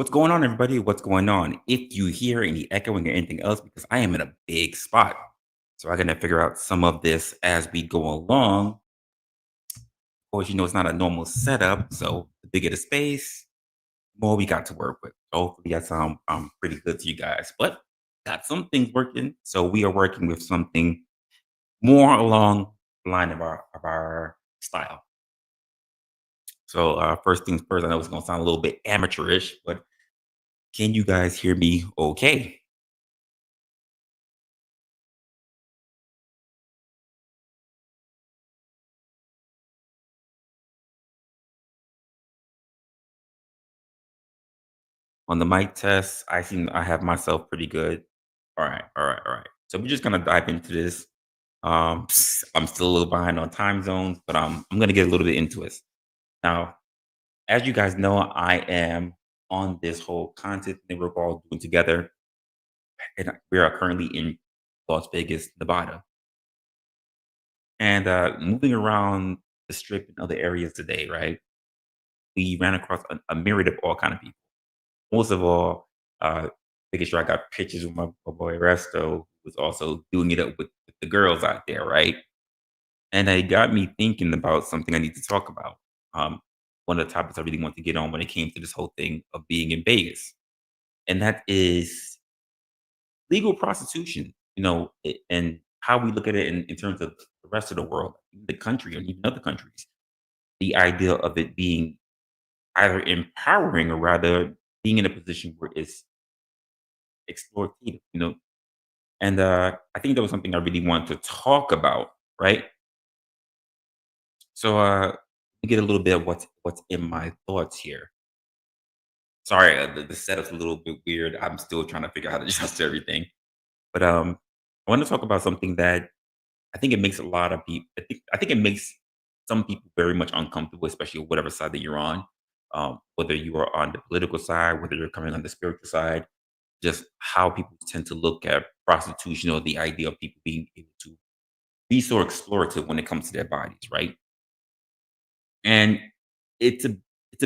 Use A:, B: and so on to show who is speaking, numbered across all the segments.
A: What's going on, everybody? What's going on? If you hear any echoing or anything else, because I am in a big spot. So I'm going to figure out some of this as we go along. Of course, it's not a normal setup. So the bigger the space, more we got to work with. Hopefully, that sound pretty good to you guys. But got some things working. So we are working with something more along the line of our style. So first things first, I know it's going to sound a little bit amateurish, but can you guys hear me okay? On the mic test, I have myself pretty good. All right, all right, all right. So we're just gonna dive into this. I'm still a little behind on time zones, but I'm gonna get a little bit into it. Now, as you guys know, I am on this whole content thing we're all doing together, and we are currently in Las Vegas, Nevada, and moving around the strip and other areas today. Right, we ran across a myriad of all kind of people. Most of all, making sure I got pictures with my boy Resto, who was also doing it up with the girls out there, right? And it got me thinking about something I need to talk about. Um, one of the topics I really want to get on when it came to this whole thing of being in Vegas, and that is legal prostitution. And how we look at it in terms of the rest of the world, the country, and even other countries. The idea of it being either empowering or rather being in a position where it's exploitative. And I think that was something I really wanted to talk about, right? So let me get a little bit of what's in my thoughts here. Sorry, the setup's a little bit weird. I'm still trying to figure out how to adjust everything. But I want to talk about something that I think it makes a lot of people. I think it makes some people very much uncomfortable, especially whatever side that you're on. Whether you are on the political side, whether you're coming on the spiritual side, just how people tend to look at prostitution or the idea of people being able to be so explorative when it comes to their bodies, right? And it's a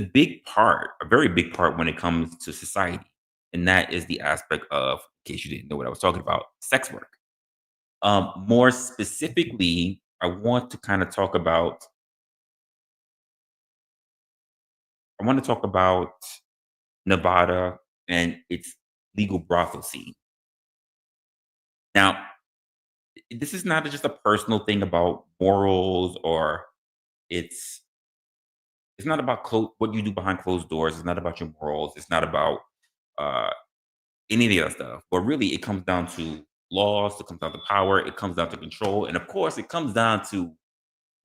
A: big part, a very big part when it comes to society, and that is the aspect of, in case you didn't know what I was talking about, sex work. More specifically, I want to talk about Nevada and its legal brothel scene. Now, this is not just a personal thing about morals or it's it's not about what you do behind closed doors. It's not about your morals. It's not about uh, any of the other stuff. But really, it comes down to laws. It comes down to power. It comes down to control, and of course, it comes down to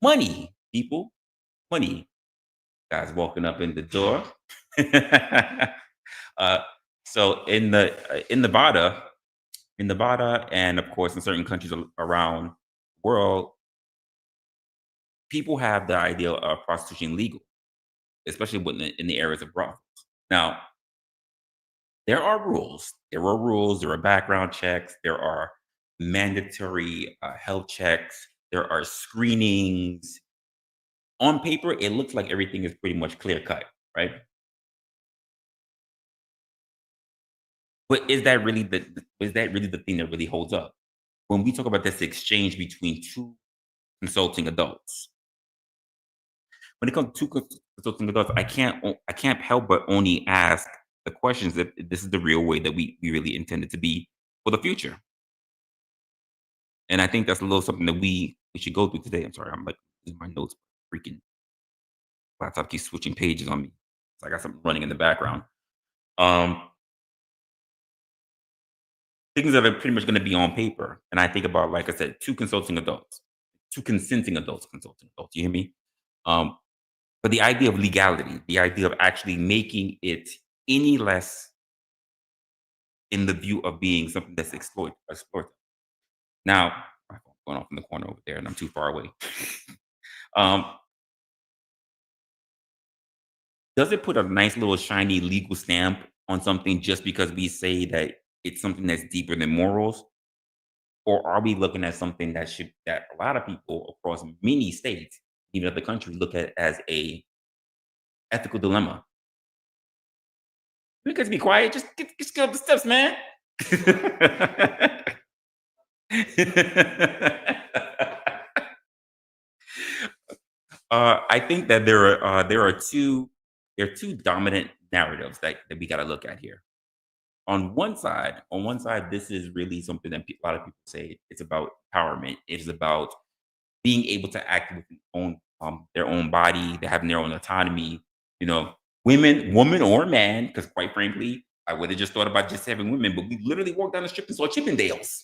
A: money. People, money. Guys walking up in the door. uh, so in Nevada, and of course in certain countries around the world, people have the idea of prostitution legal, especially in the areas of brothels. Now, there are rules. There are rules. There are background checks. There are mandatory health checks. There are screenings. On paper, it looks like everything is pretty much clear cut, right? But is that really the thing that really holds up? When we talk about this exchange between two consulting adults, when it comes to consulting adults, I can't help but only ask the questions if this is the real way that we really intend it to be for the future. And I think that's a little something that we should go through today. I'm sorry, I'm like losing my notes. Freaking laptop keeps switching pages on me. So I got something running in the background. Um, Things that are pretty much going to be on paper. And I think about, like I said, two consenting adults, consulting adults. You hear me? Um, but the idea of legality, the idea of actually making it any less in the view of being something that's exploited. Now, my phone's going off in the corner over there, and I'm too far away. um, does it put a nice little shiny legal stamp on something just because we say that it's something that's deeper than morals? Or are we looking at something that a lot of people across many states, even other countries, look at as a ethical dilemma? You guys be quiet. Just get up the steps, man. I think that there are two dominant narratives that we got to look at here. On one side, this is really something that a lot of people say it's about empowerment. It's about being able to act with their own body, they having their own autonomy. You know, woman or man, because quite frankly, I would have just thought about just having women, but we literally walked down the strip and saw Chippendales.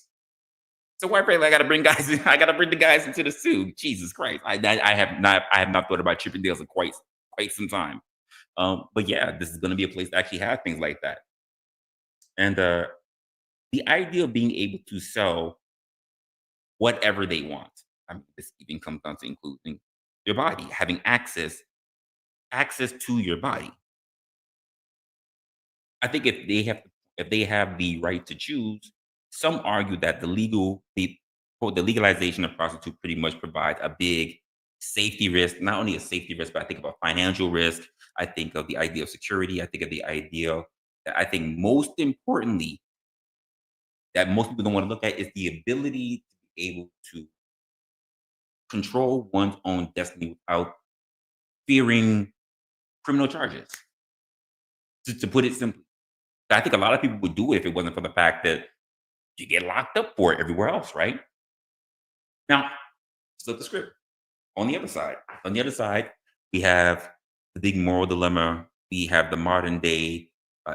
A: So quite frankly, I got to bring guys. I got to bring the guys into the zoo. Jesus Christ, I have not thought about Chippendales in quite some time. But yeah, this is going to be a place that actually has things like that. And the idea of being able to sell whatever they want. I mean, this even comes down to including your body, having access to your body. I think if they have the right to choose, some argue that the legalization of prostitute pretty much provides a big safety risk, not only a safety risk, but I think about financial risk. I think of the idea of security. I think of the idea that I think most importantly that most people don't want to look at is the ability to be able to control one's own destiny without fearing criminal charges. To put it simply, I think a lot of people would do it if it wasn't for the fact that you get locked up for it everywhere else, right? Now, flip the script. On the other side, we have the big moral dilemma. We have the modern day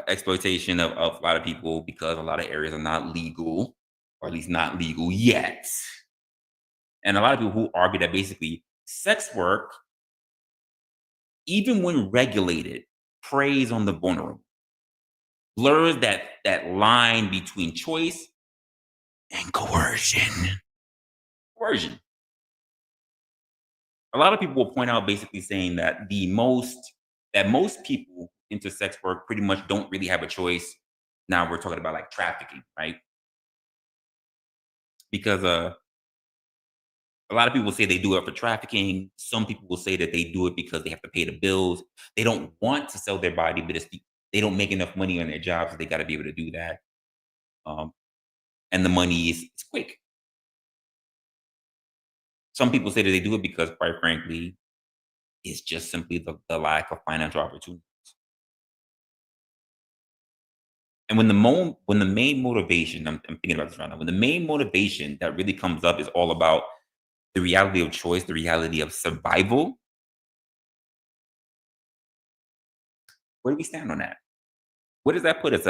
A: exploitation of a lot of people because a lot of areas are not legal, or at least not legal yet. And a lot of people who argue that basically sex work, even when regulated, preys on the vulnerable, blurs that line between choice and coercion. Coercion. A lot of people will point out basically saying that most people into sex work pretty much don't really have a choice. Now we're talking about like trafficking, right? Because a lot of people say they do it for trafficking. Some people will say that they do it because they have to pay the bills. They don't want to sell their body, but they don't make enough money on their jobs, so they got to be able to do that. Um, and the money is it's quick. Some people say that they do it because, quite frankly, it's just simply the lack of financial opportunity. And when the main motivation, I'm thinking about this right now, when the main motivation that really comes up is all about the reality of choice, the reality of survival, where do we stand on that? Where does that put us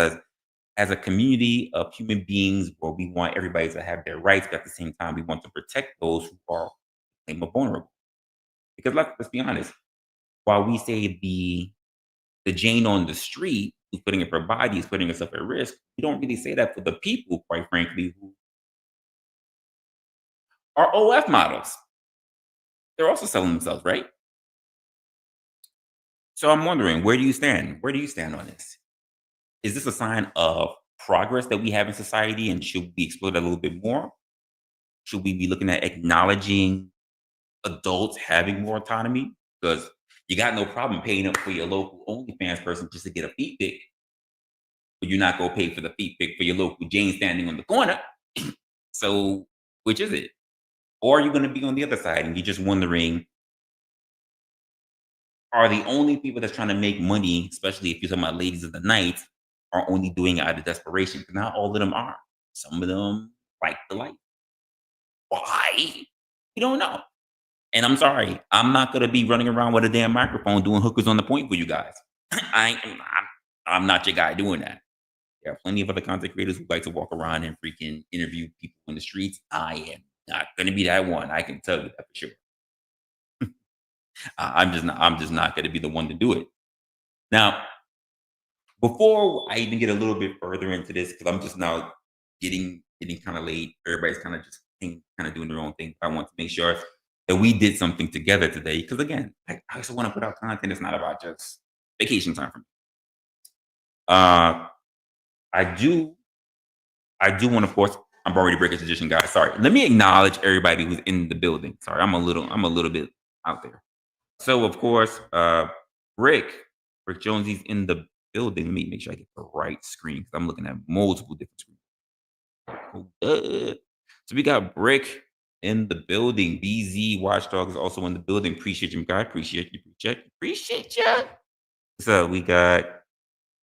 A: as a community of human beings where we want everybody to have their rights, but at the same time we want to protect those who are more vulnerable? Because let's be honest, while we say the Jane on the street who's putting up her body is putting herself at risk, we don't really say that for the people, quite frankly, who are OF models. They're also selling themselves, right? So I'm wondering, where do you stand? Where do you stand on this? Is this a sign of progress that we have in society, and should we explore that a little bit more? Should we be looking at acknowledging adults having more autonomy? Because you got no problem paying up for your local OnlyFans person just to get a feet pic, but you're not gonna pay for the feet pic for your local Jane standing on the corner. So which is it? Or are you gonna be on the other side and you're just wondering, are the only people that's trying to make money, especially if you're talking about ladies of the night, are only doing it out of desperation? Because not all of them are. Some of them like the life. Why? We don't know. And I'm sorry, I'm not gonna be running around with a damn microphone doing hookers on the point for you guys. I'm not your guy doing that. There are plenty of other content creators who like to walk around and freaking interview people in the streets. I am not gonna be that one. I can tell you that for sure. I'm just not gonna be the one to do it. Now, before I even get a little bit further into this, because I'm just now getting kind of late. Everybody's kind of just kind of doing their own thing. I want to make sure that we did something together today. Because again, I also want to put out content. It's not about just vacation time for me. I do want, of course, I'm already breaking tradition, guys. Sorry. Let me acknowledge everybody who's in the building. Sorry, I'm a little bit out there. So of course, Rick Jones, he's in the building. Let me make sure I get the right screen because I'm looking at multiple different screens. So we got Brick in the building. BZ Watchdog is also in the building. Appreciate you, guy. Appreciate you. So we got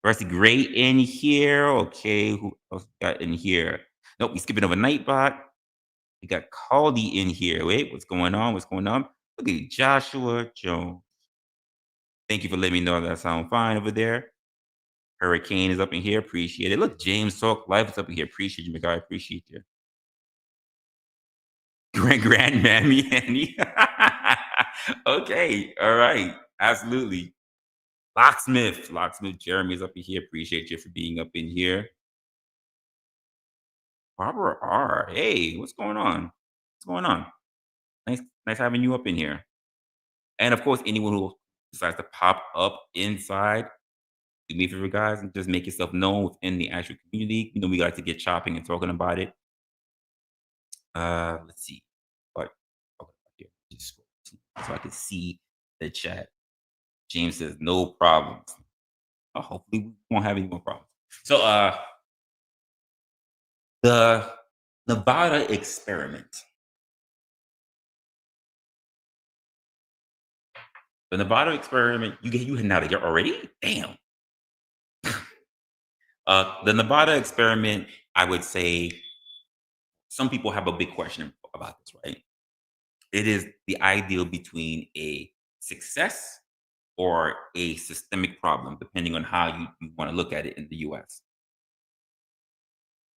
A: Rusty Gray in here. Okay, who else got in here? Nope, we skipping over Nightbot. We got Caldy in here. Wait, what's going on? What's going on? Look at Joshua Jones. Thank you for letting me know that I sound fine over there. Hurricane is up in here. Appreciate it. Look, James Talk Life is up in here. Appreciate you, my guy. Appreciate you. Grandmammy Annie. Okay. All right. Absolutely. Locksmith Jeremy is up in here. Appreciate you for being up in here. Barbara R. Hey, what's going on? What's going on? Nice having you up in here. And of course, anyone who decides to pop up inside, do me a favor, guys, and just make yourself known within the actual community. You know, we like to get chopping and talking about it. Let's see. What? Okay, here. Just scroll so I can see the chat. James says no problems. Hopefully we won't have any more problems. So the Nevada experiment. The Nevada experiment, you heading out of here already? Damn. The Nevada experiment, I would say some people have a big question about this, right? It is the ideal between a success or a systemic problem, depending on how you want to look at it in the US.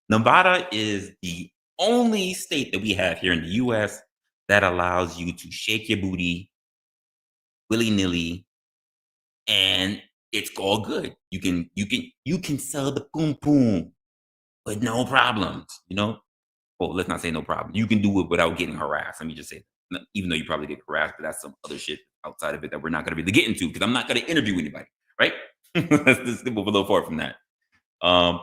A: Nevada is the only state that we have here in the US that allows you to shake your booty willy-nilly and it's all good. You can sell the boom boom with no problems, you know? Well, let's not say no problem. You can do it without getting harassed. Let me just say, even though you probably get harassed, but that's some other shit outside of it that we're not going to really get into because I'm not going to interview anybody, right? Let's just move a little far from that. Um,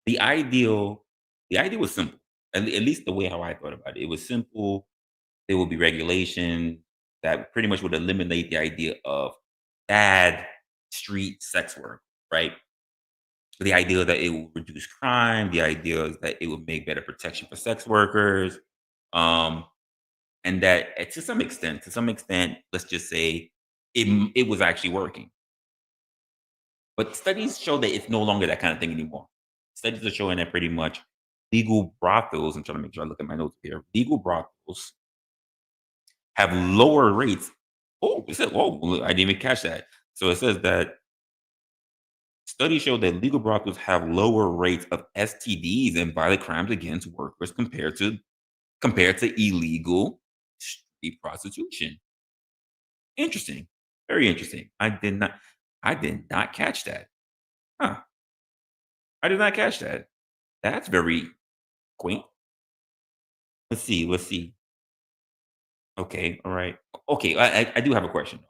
A: the ideal, the idea was simple. At least the way how I thought about it, it was simple. There will be regulation that pretty much would eliminate the idea of bad street sex work, right? The idea that it will reduce crime, the idea is that it will make better protection for sex workers, um, and that to some extent, let's just say it was actually working. But studies show that it's no longer that kind of thing anymore. Studies are showing that pretty much legal brothels. I'm trying to make sure I look at my notes here. Legal brothels have lower rates. Oh, it said, oh, I didn't even catch that. So it says that studies show that legal brothels have lower rates of STDs and violent crimes against workers compared to illegal street prostitution. Interesting. Very interesting. I did not catch that. Huh. I did not catch that. That's very quaint. Let's see. Okay, all right. Okay, I do have a question though.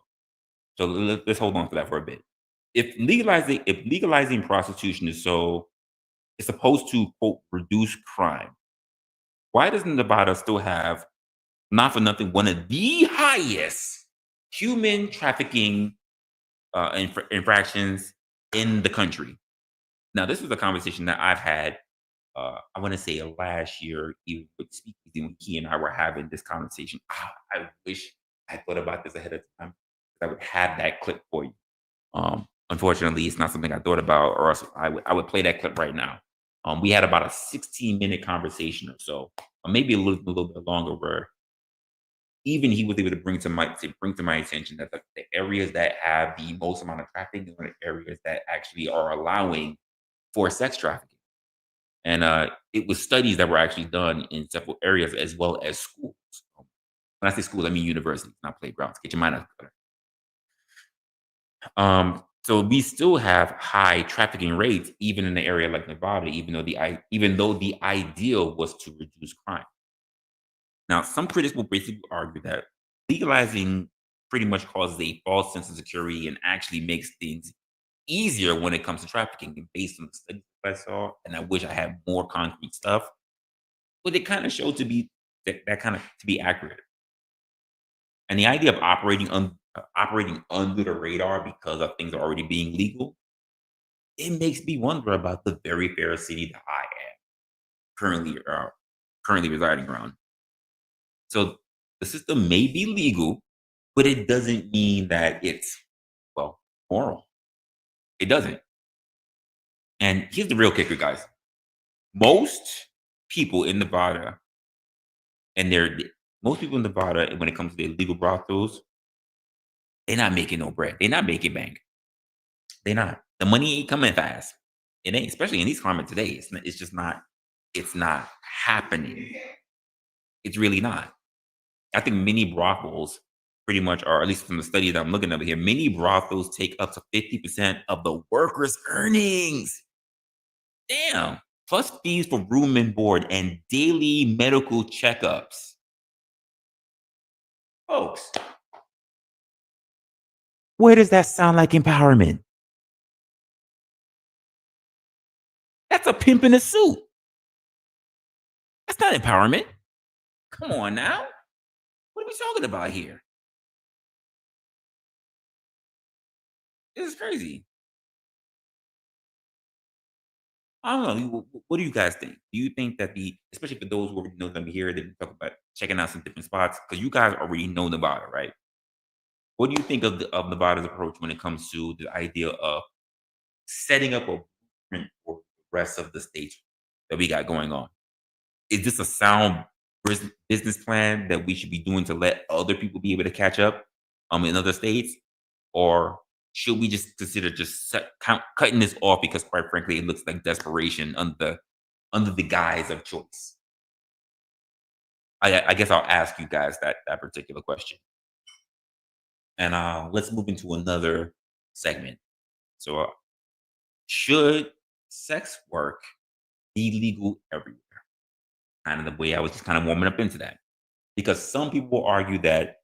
A: So let's hold on to that for a bit. If legalizing prostitution is supposed to quote reduce crime, why doesn't Nevada still have, not for nothing, one of the highest human trafficking infractions in the country? Now, this was a conversation that I've had. I want to say last year, even with Speakeasy, when Key and I were having this conversation. I wish I thought about this ahead of time. I would have that clip for you. Unfortunately, it's not something I thought about, or else I would play that clip right now. We had about a 16-minute conversation or so, or maybe a little bit longer, where even he was able to bring to my attention that the areas that have the most amount of trafficking are the areas that actually are allowing for sex trafficking. And it was studies that were actually done in several areas as well as schools. When I say schools, I mean universities, not playgrounds. Get your mind out of so we still have high trafficking rates, even in an area like Nevada, even though the ideal was to reduce crime. Now, some critics will basically argue that legalizing pretty much causes a false sense of security and actually makes things easier when it comes to trafficking. And based on the studies that I saw, and I wish I had more concrete stuff, but it kind of showed to be that kind of to be accurate. And the idea of operating under the radar because of things already being legal, it makes me wonder about the very fair city that I am currently residing around. So the system may be legal, but it doesn't mean that it's, well, moral. It doesn't. And here's the real kicker, guys. Most people in Nevada, and they're most people in Nevada, when it comes to the illegal brothels, they're not making no bread. They're not making bank. They're not. The money ain't coming fast. It ain't, especially in these climate today. It's just not. It's not happening. It's really not. I think many brothels pretty much, or at least from the study that I'm looking over here, many brothels take up to 50% of the workers' earnings. Damn. Plus fees for room and board and daily medical checkups. Folks, where does that sound like empowerment? That's a pimp in a suit. That's not empowerment. Come on now. What are we talking about here? This is crazy. I don't know. What do you guys think? Do you think that especially for those who already know them here, they talk about checking out some different spots because you guys already know Nevada, right? What do you think of Nevada's approach when it comes to the idea of setting up a blueprint for the rest of the states that we got going on? Is this a sound business plan that we should be doing to let other people be able to catch up in other states? Or should we just consider just cutting this off because, quite frankly, it looks like desperation under the guise of choice? I guess I'll ask you guys that particular question, and let's move into another segment. So, should sex work be legal everywhere? Kind of the way I was just kind of warming up into that, because some people will argue that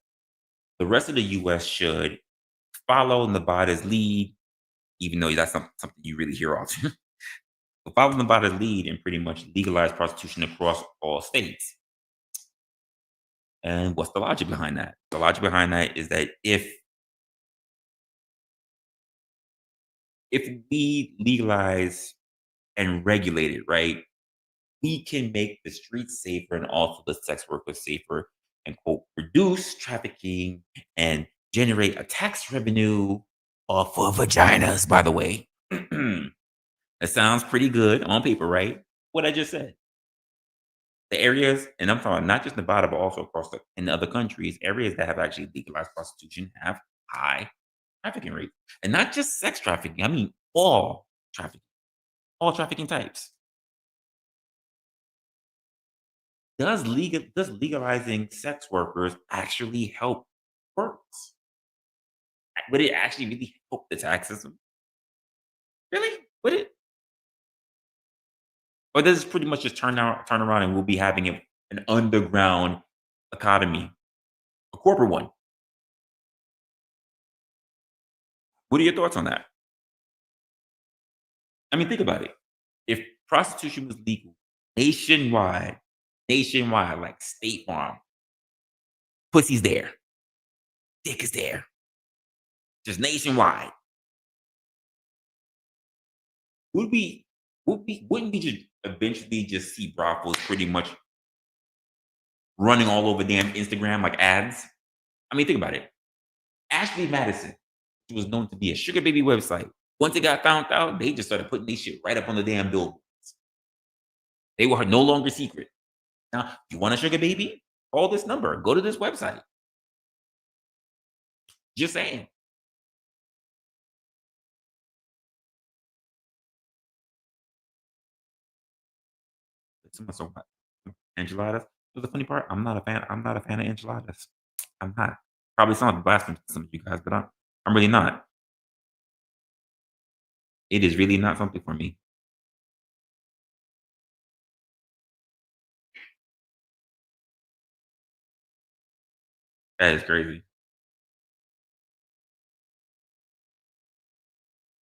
A: the rest of the U.S. should follow Nevada's lead, even though that's not something you really hear often. But follow Nevada's lead and pretty much legalize prostitution across all states. And what's the logic behind that? The logic behind that is that if we legalize and regulate it, right, we can make the streets safer and also the sex workers safer and quote reduce trafficking and generate a tax revenue off of vaginas, by the way. That sounds pretty good on paper, right? What I just said. The areas, and I'm talking not just Nevada, but also across in other countries, areas that have actually legalized prostitution have high trafficking rates. And not just sex trafficking, I mean trafficking, all trafficking types. Does legalizing sex workers actually help works? Would it actually really help the tax system? Really? Would it? Or does this pretty much just turn around and we'll be having an underground economy, a corporate one? What are your thoughts on that? I mean, think about it. If prostitution was legal nationwide, like State Farm, pussy's there, dick is there, just nationwide, would we wouldn't we just eventually just see brothels pretty much running all over damn Instagram like ads? I mean, think about it. Ashley Madison, she was known to be a sugar baby website. Once it got found out, they just started putting this shit right up on the damn billboards. They were no longer secret. Now, you want a sugar baby? Call this number. Go to this website. Just saying. Someone so what? Enchiladas. But the funny part, I'm not a fan. I'm not a fan of enchiladas. I'm not. Probably sounds blasphemous to some of you guys, but I'm really not. It is really not something for me. That is crazy.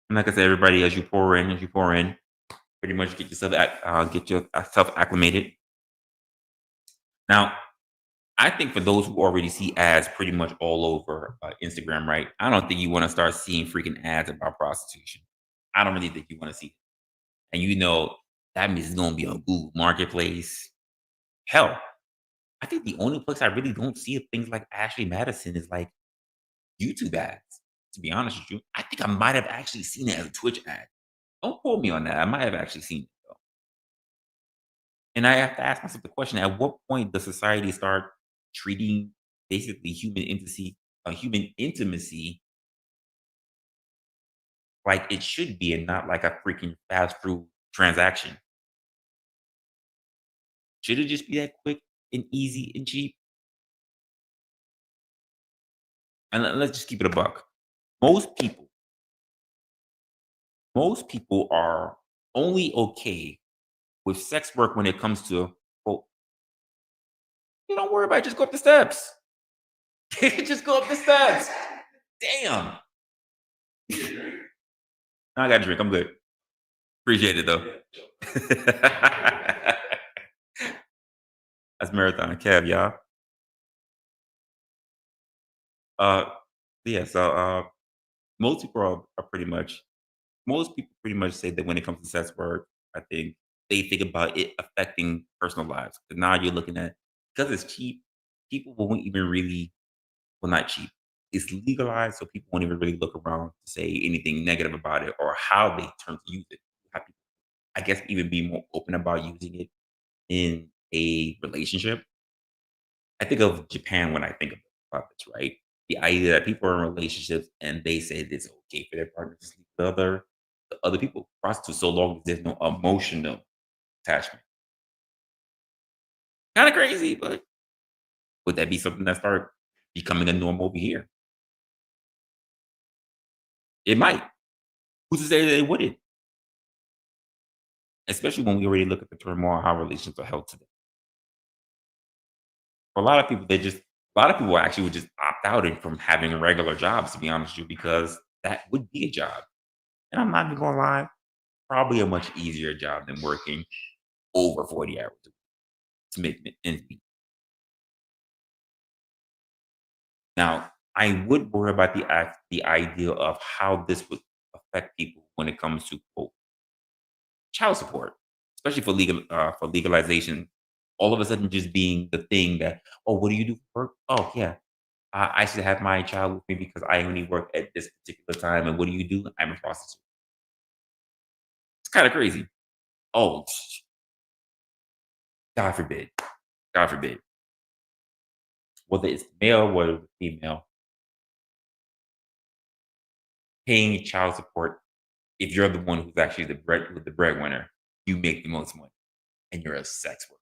A: And like I said, everybody, as you pour in, pretty much get yourself acclimated. Now, I think for those who already see ads pretty much all over Instagram, right? I don't think you want to start seeing freaking ads about prostitution. I don't really think you want to see it. And that means it's gonna be on Google Marketplace. Hell, I think the only place I really don't see things like Ashley Madison is like YouTube ads. To be honest with you, I think I might have actually seen it as a Twitch ad. Don't quote me on that. I might have actually seen it though. And I have to ask myself the question: at what point does society start treating basically human intimacy like it should be, and not like a freaking fast food transaction? Should it just be that quick and easy and cheap? And let's just keep it a buck. Most people, most people are only okay with sex work when it comes to, well, you don't worry about it, just go up the steps. Just go up the steps. Damn. I got a drink. I'm good. Appreciate it though. That's marathon cab, y'all. Uh, yeah. So most people most people pretty much say that when it comes to sex work, I think they think about it affecting personal lives. Because now you're looking at, because it's cheap, people won't even really, well, not cheap. It's legalized, so people won't even really look around to say anything negative about it or how they turn to use it. Have people, I guess, even be more open about using it in a relationship. I think of Japan when I think about this, right? The idea that people are in relationships and they say that it's okay for their partner to sleep with the other people, prostitute, so long as there's no emotional attachment. Kind of crazy, but would that be something that start becoming a norm over here? It might. Who's to say that it wouldn't? Especially when we already look at the turmoil how relationships are held today. For a lot of people actually would just opt out from having regular jobs, to be honest with you, because that would be a job. And I'm not even gonna lie, probably a much easier job than working over 40 hours a week to make ends meet. Now, I would worry about the idea of how this would affect people when it comes to quote child support, especially for legalization. All of a sudden, just being the thing that, oh, what do you do for work? Oh, yeah, I should have my child with me because I only work at this particular time. And what do you do? I'm a prostitute. It's kind of crazy. Oh, God forbid. God forbid. Whether it's male, whether it's female, paying child support, if you're the one who's actually the breadwinner, you make the most money and you're a sex worker.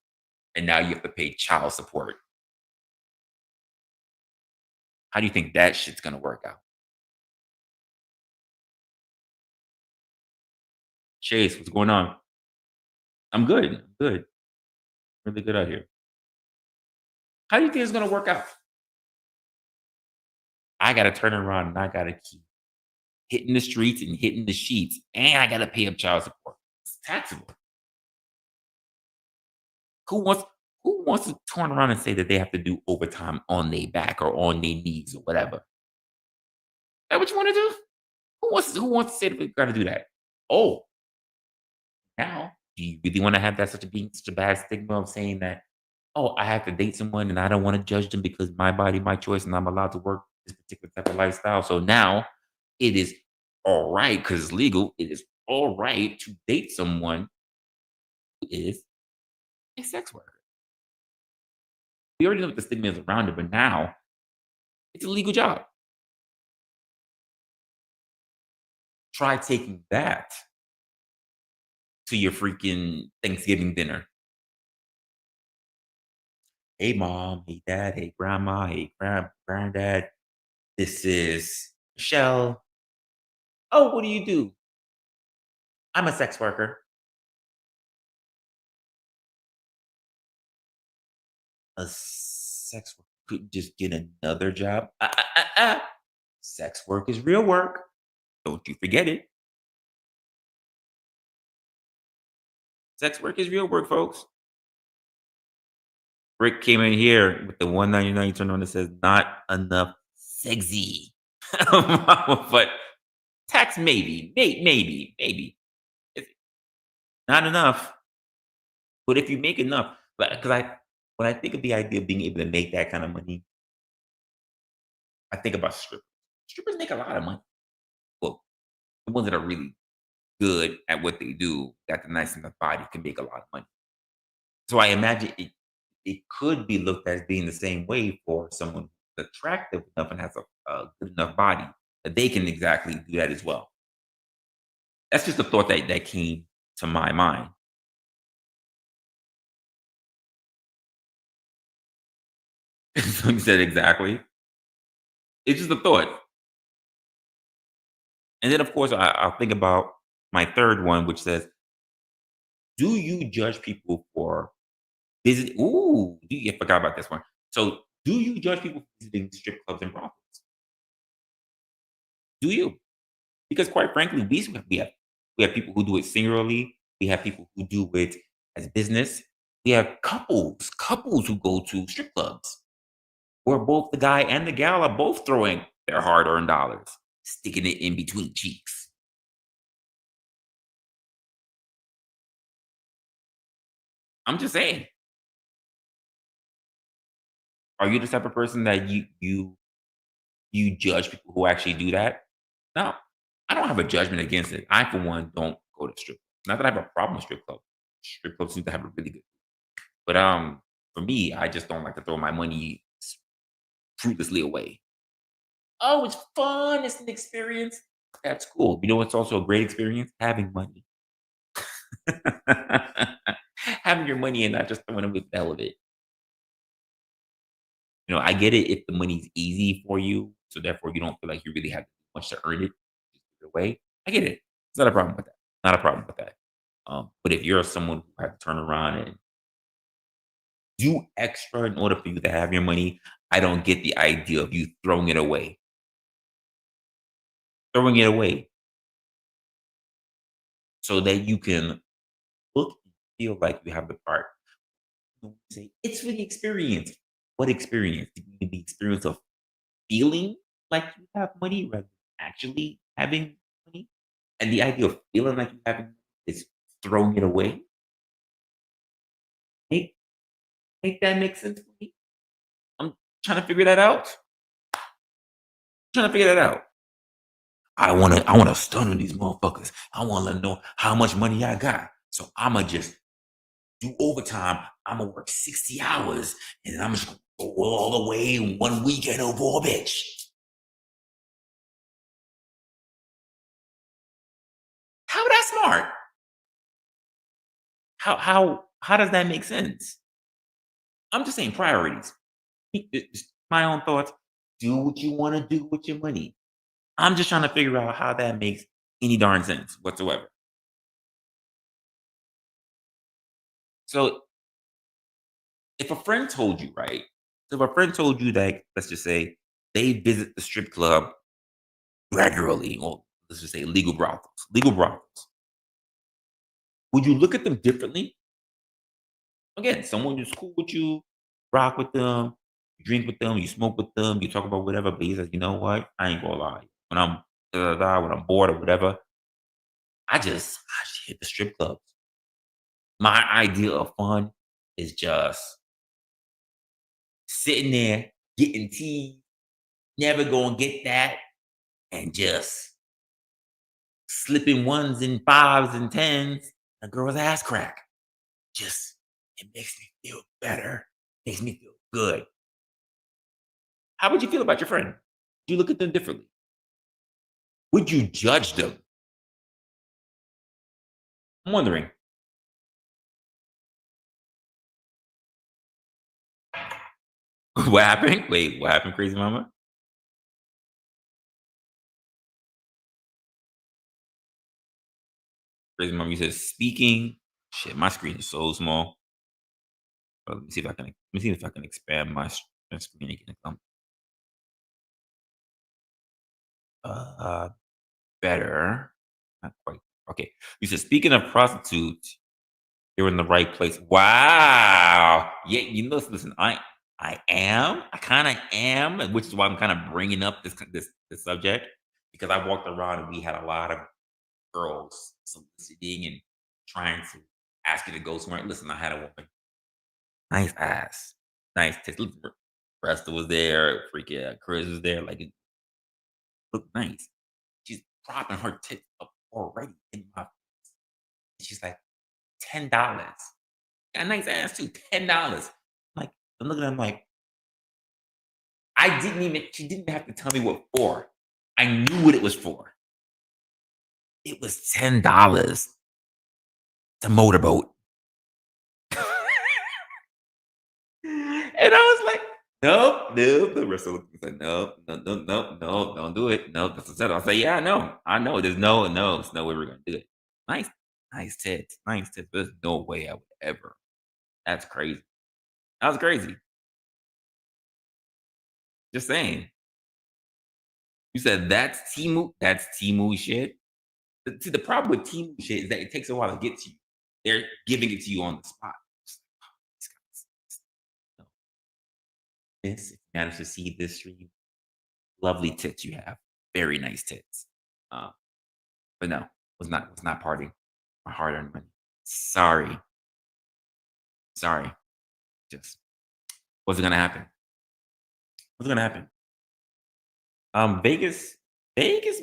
A: And now you have to pay child support. How do you think that shit's gonna work out? Chase, what's going on? I'm good. I'm good. Really good out here. How do you think it's gonna work out? I gotta turn around and I gotta keep hitting the streets and hitting the sheets, and I gotta pay up child support. It's taxable. Who wants who wants to turn around and say that they have to do overtime on their back or on their knees or whatever? That what you want to do? Who wants to say that we gotta do that? Oh, now do you really want to have that such a bad stigma of saying that, oh, I have to date someone and I don't want to judge them because my body, my choice, and I'm allowed to work this particular type of lifestyle. So now it is all right because it's legal. It is all right to date someone who is a sex worker. We already know what the stigma is around it, but now it's a legal job. Try taking that to your freaking Thanksgiving dinner. Hey, mom. Hey, dad. Hey, grandma. Hey, granddad. This is Michelle. Oh, what do you do? I'm a sex worker. A sex worker could just get another job. Sex work is real work. Don't you forget it. Sex work is real work, folks. Rick came in here with the 199 turned on that says not enough sexy. But Tax maybe, maybe. It's not enough, but if you make enough, because when I think of the idea of being able to make that kind of money, I think about strippers. Strippers make a lot of money. Well, the ones that are really good at what they do, got the nice enough body, can make a lot of money. So I imagine it could be looked at as being the same way for someone who's attractive enough and has a good enough body that they can exactly do that as well. That's just a thought that came to my mind. So you said exactly. It's just a thought. And then, of course, I'll think about my third one, which says, "Do you judge people for visit?" Ooh, I forgot about this one. So, do you judge people for visiting strip clubs and brothels? Do you? Because quite frankly, we have people who do it singularly. We have people who do it as business. We have couples who go to strip clubs where both the guy and the gal are both throwing their hard-earned dollars, sticking it in between cheeks. I'm just saying. Are you the type of person that you judge people who actually do that? No, I don't have a judgment against it. I, for one, don't go to strip. Not that I have a problem with strip clubs. Strip clubs seem to have a really good, but for me, I just don't like to throw my money fruitlessly away. Oh, it's fun. It's an experience. That's cool. You know what's also a great experience? Having money. Having your money and not just throwing it with the hell of it. I get it if the money's easy for you, so therefore you don't feel like you really have much to earn it. Just give it away. I get it. It's not a problem with that. Not a problem with that. But if you're someone who has to turn around and do extra in order for you to have your money, I don't get the idea of you throwing it away. Throwing it away so that you can look and feel like you have the part. Say it's for the experience. What experience? You need the experience of feeling like you have money rather than actually having money. And the idea of feeling like you having is throwing it away. Make make that make sense for me? I'm trying to figure that out. Trying to figure that out. I wanna stun on these motherfuckers. I wanna let them know how much money I got. So I'ma just do overtime. I'ma work 60 hours and I'm just gonna go all the way in one weekend over a bitch. How that smart? How does that make sense? I'm just saying priorities. It's my own thoughts. Do what you want to do with your money. I'm just trying to figure out how that makes any darn sense whatsoever. So if a friend told you, right? So if a friend told you that, let's just say they visit the strip club regularly, or let's just say legal brothels, would you look at them differently? Again, someone who's cool with you, rock with them, you drink with them, you smoke with them, you talk about whatever, but he says, you know what? I ain't gonna lie. When I'm bored or whatever, I just hit the strip clubs. My idea of fun is just sitting there, getting tea, never gonna get that, and just slipping ones and fives and tens, a girl's ass crack. Just it makes me feel better. Makes me feel good. How would you feel about your friend? Do you look at them differently? Would you judge them? I'm wondering. What happened? Wait, what happened, crazy mama? Crazy mama, you said speaking. Shit, my screen is so small. Let me see if I can expand my screen again. Uh, better. Not quite. Okay. You said speaking of prostitutes, you're in the right place. Wow. Yeah, listen, I am. I kind of am, which is why I'm kind of bringing up this subject. because I walked around and we had a lot of girls soliciting and trying to ask you to go somewhere. Listen, I had a woman, nice ass, nice tits. Look, Resla was there, freaking Chris was there. Like it looked nice. She's propping her tits up already in my face. She's like, $10. Got a nice ass too, $10. Like, I'm looking at him like, she didn't have to tell me what for. I knew what it was for. It was $10 to motorboat. And I was like, nope, nope. The rest of the like, nope, no, no, no, no, don't do it. No, that's what I said. I'll say, yeah, I know. There's there's no way we're gonna do it. Nice, nice tits, nice tits. There's no way I would ever. That's crazy. That was crazy. Just saying. You said that's Timu. That's Timu shit. See, the problem with Timu shit is that it takes a while to get to you. They're giving it to you on the spot. Just like, "Oh, these guys, no. This, if you manage to see this stream, lovely tits you have. Very nice tits. Uh, but no, was not partying my hard-earned money. Sorry. Sorry. Just wasn't gonna happen. Wasn't gonna happen. Vegas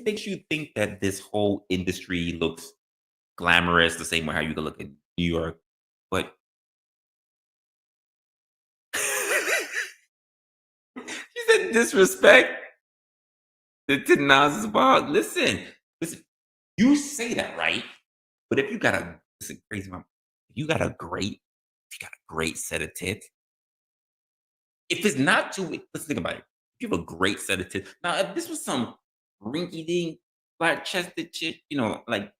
A: makes you think that this whole industry looks glamorous the same way how you can look at New York, but she said disrespect to Nas's wild. Listen, you say that right, but if you got a listen, crazy mom, if you got a great set of tits, if it's not too, let's think about it. If you have a great set of tits, now if this was some rinky dink, flat chested chick, like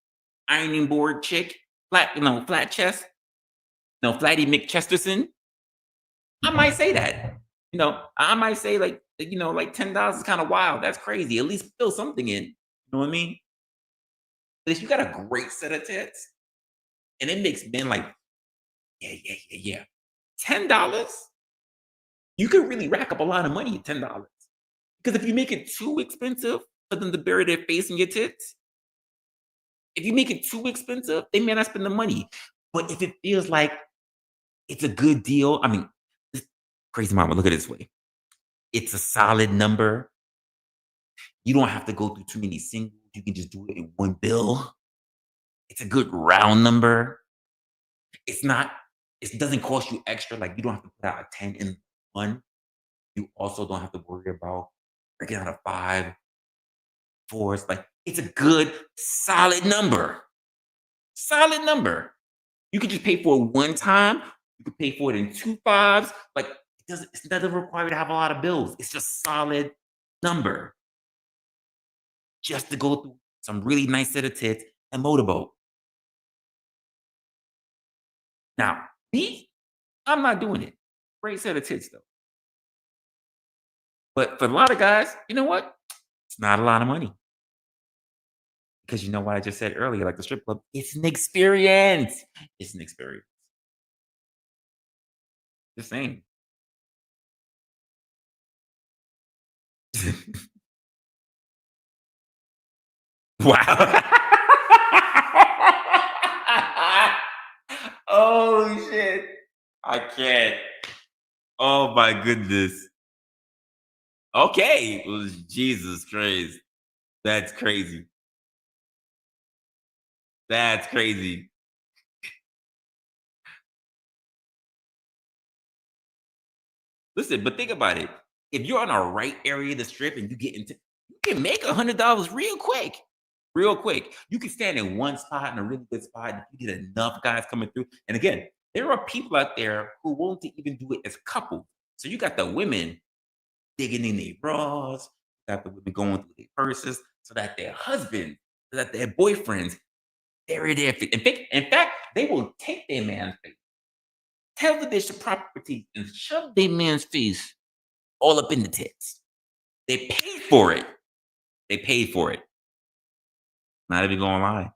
A: ironing board chick, flat chest, Flatty McChesterson, I might say that. I might say like $10 is kind of wild. That's crazy. At least fill something in. You know what I mean? But if you got a great set of tits, and it makes men like, yeah, yeah, yeah, yeah. $10, you could really rack up a lot of money at $10. Because if you make it too expensive for them to bury their face in your tits, if you make it too expensive, they may not spend the money. But if it feels like it's a good deal, I mean, crazy mama, look at it this way. It's a solid number. You don't have to go through too many singles. You can just do it in one bill. It's a good round number. It's not, it doesn't cost you extra. Like you don't have to put out a 10 in one. You also don't have to worry about breaking out a five, four. It's like it's a good, solid number. Solid number. You could just pay for it one time. You could pay for it in two fives. Like it doesn't require you to have a lot of bills. It's just solid number. Just to go through some really nice set of tits and motorboat. Now, me, I'm not doing it. Great set of tits though. But for a lot of guys, you know what? It's not a lot of money. Because you know what I just said earlier, like the strip club, it's an experience. It's an experience. Just saying. Wow. Oh shit. I can't. Oh my goodness. Okay. Well, Jesus Christ. That's crazy. That's crazy. Listen, but think about it. If you're on a right area of the strip and you can make $100 real quick. Real quick. You can stand in one spot in a really good spot if you get enough guys coming through. And again, there are people out there who won't even do it as couples. So you got the women digging in their bras, got the women going through their purses, so that their husbands, so that their boyfriends, they're there. In fact, they will take their man's face, tell the dish of property, and shove their man's face all up in the tits. They paid for it. They paid for it. Not even gonna lie.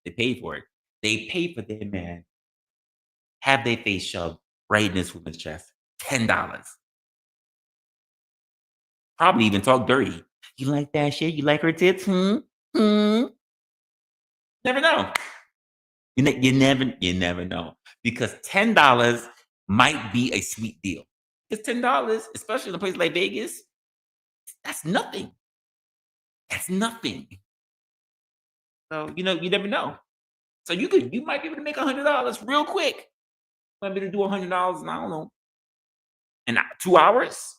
A: They paid for it. They paid for their man, have their face shoved right in this woman's chest. $10. Probably even talk dirty. You like that shit? You like her tits? Hmm? Hmm? Never know. You never know. Because $10 might be a sweet deal. Because $10, especially in a place like Vegas, that's nothing. That's nothing. So, you never know. So you might be able to make $100 real quick. Might be able to do $100 in, I don't know, in 2 hours.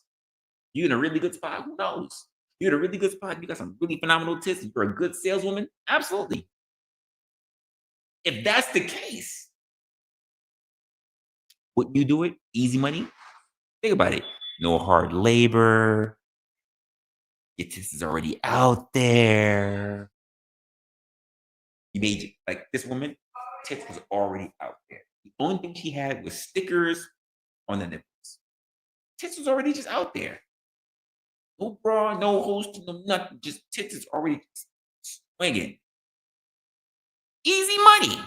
A: You're in a really good spot. Who knows? You're in a really good spot. You got some really phenomenal tits. You're a good saleswoman. Absolutely. If that's the case, would you do it? Easy money? Think about it. No hard labor. Your tits is already out there. You made it. Like this woman, tits was already out there. The only thing she had was stickers on the nipples. Tits was already just out there. No bra, no hosting, no nothing. Just tits is already swinging. Easy money.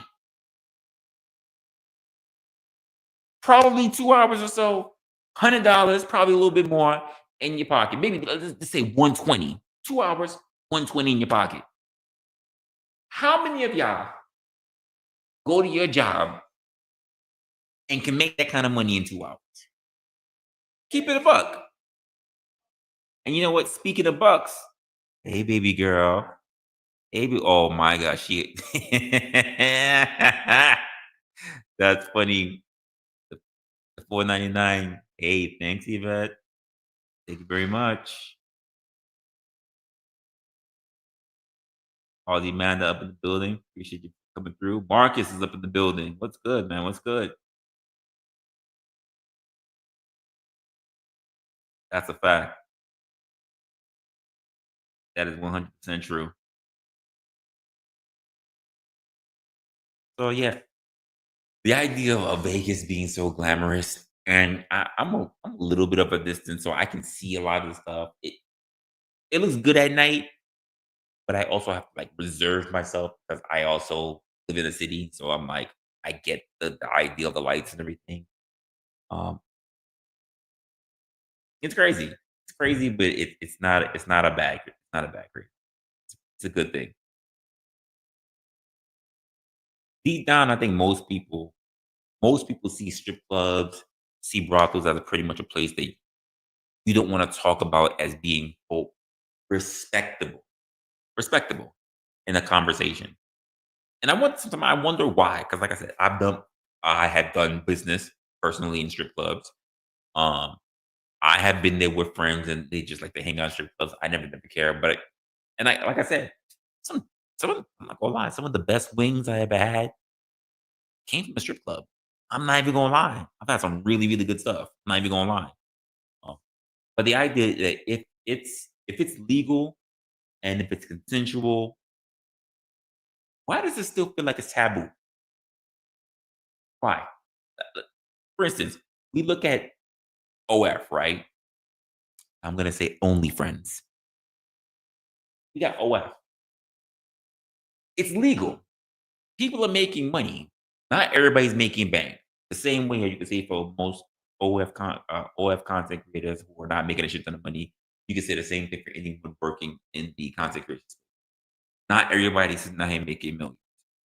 A: Probably 2 hours or so. $100, probably a little bit more in your pocket. Maybe let's say 120. 2 hours, 120 in your pocket. How many of y'all go to your job and can make that kind of money in 2 hours? Keep it a buck. And you know what? Speaking of bucks, hey baby girl. Baby, oh my gosh, she that's funny. The 4.99. Hey, thanks, Yvette. Thank you very much. Aussie Amanda up in the building. Appreciate you coming through. Marcus is up in the building. What's good, man? What's good? That's a fact. That is 100% true. So yeah, the idea of Vegas being so glamorous, and I'm a little bit up a distance, so I can see a lot of the stuff. It looks good at night, but I also have to like reserve myself because I also live in a city, so I'm like I get the idea of the lights and everything. Um, it's crazy. It's crazy, but it's not a bad it's not a bad crazy. It's a good thing. Deep down, I think most people see strip clubs, see brothels as a pretty much a place that you don't want to talk about as being quote respectable, respectable in a conversation. And sometimes I wonder why, because like I said, I had done business personally in strip clubs. Um, I have been there with friends, and they just like to hang out in strip clubs. I never care, but and I like I said, some I'm not gonna lie, some of the best wings I ever had came from a strip club. I'm not even gonna lie. I've had some really, really good stuff. I'm not even gonna lie. Um, but the idea that if it's legal and if it's consensual, why does it still feel like it's taboo? Why? For instance, we look at OF, right? I'm gonna say only friends. We got OF. It's legal. People are making money. Not everybody's making bank. The same way you can say for most OF content creators who are not making a shit ton of money, you can say the same thing for anyone working in the content creation space. Not everybody's sitting out here making millions.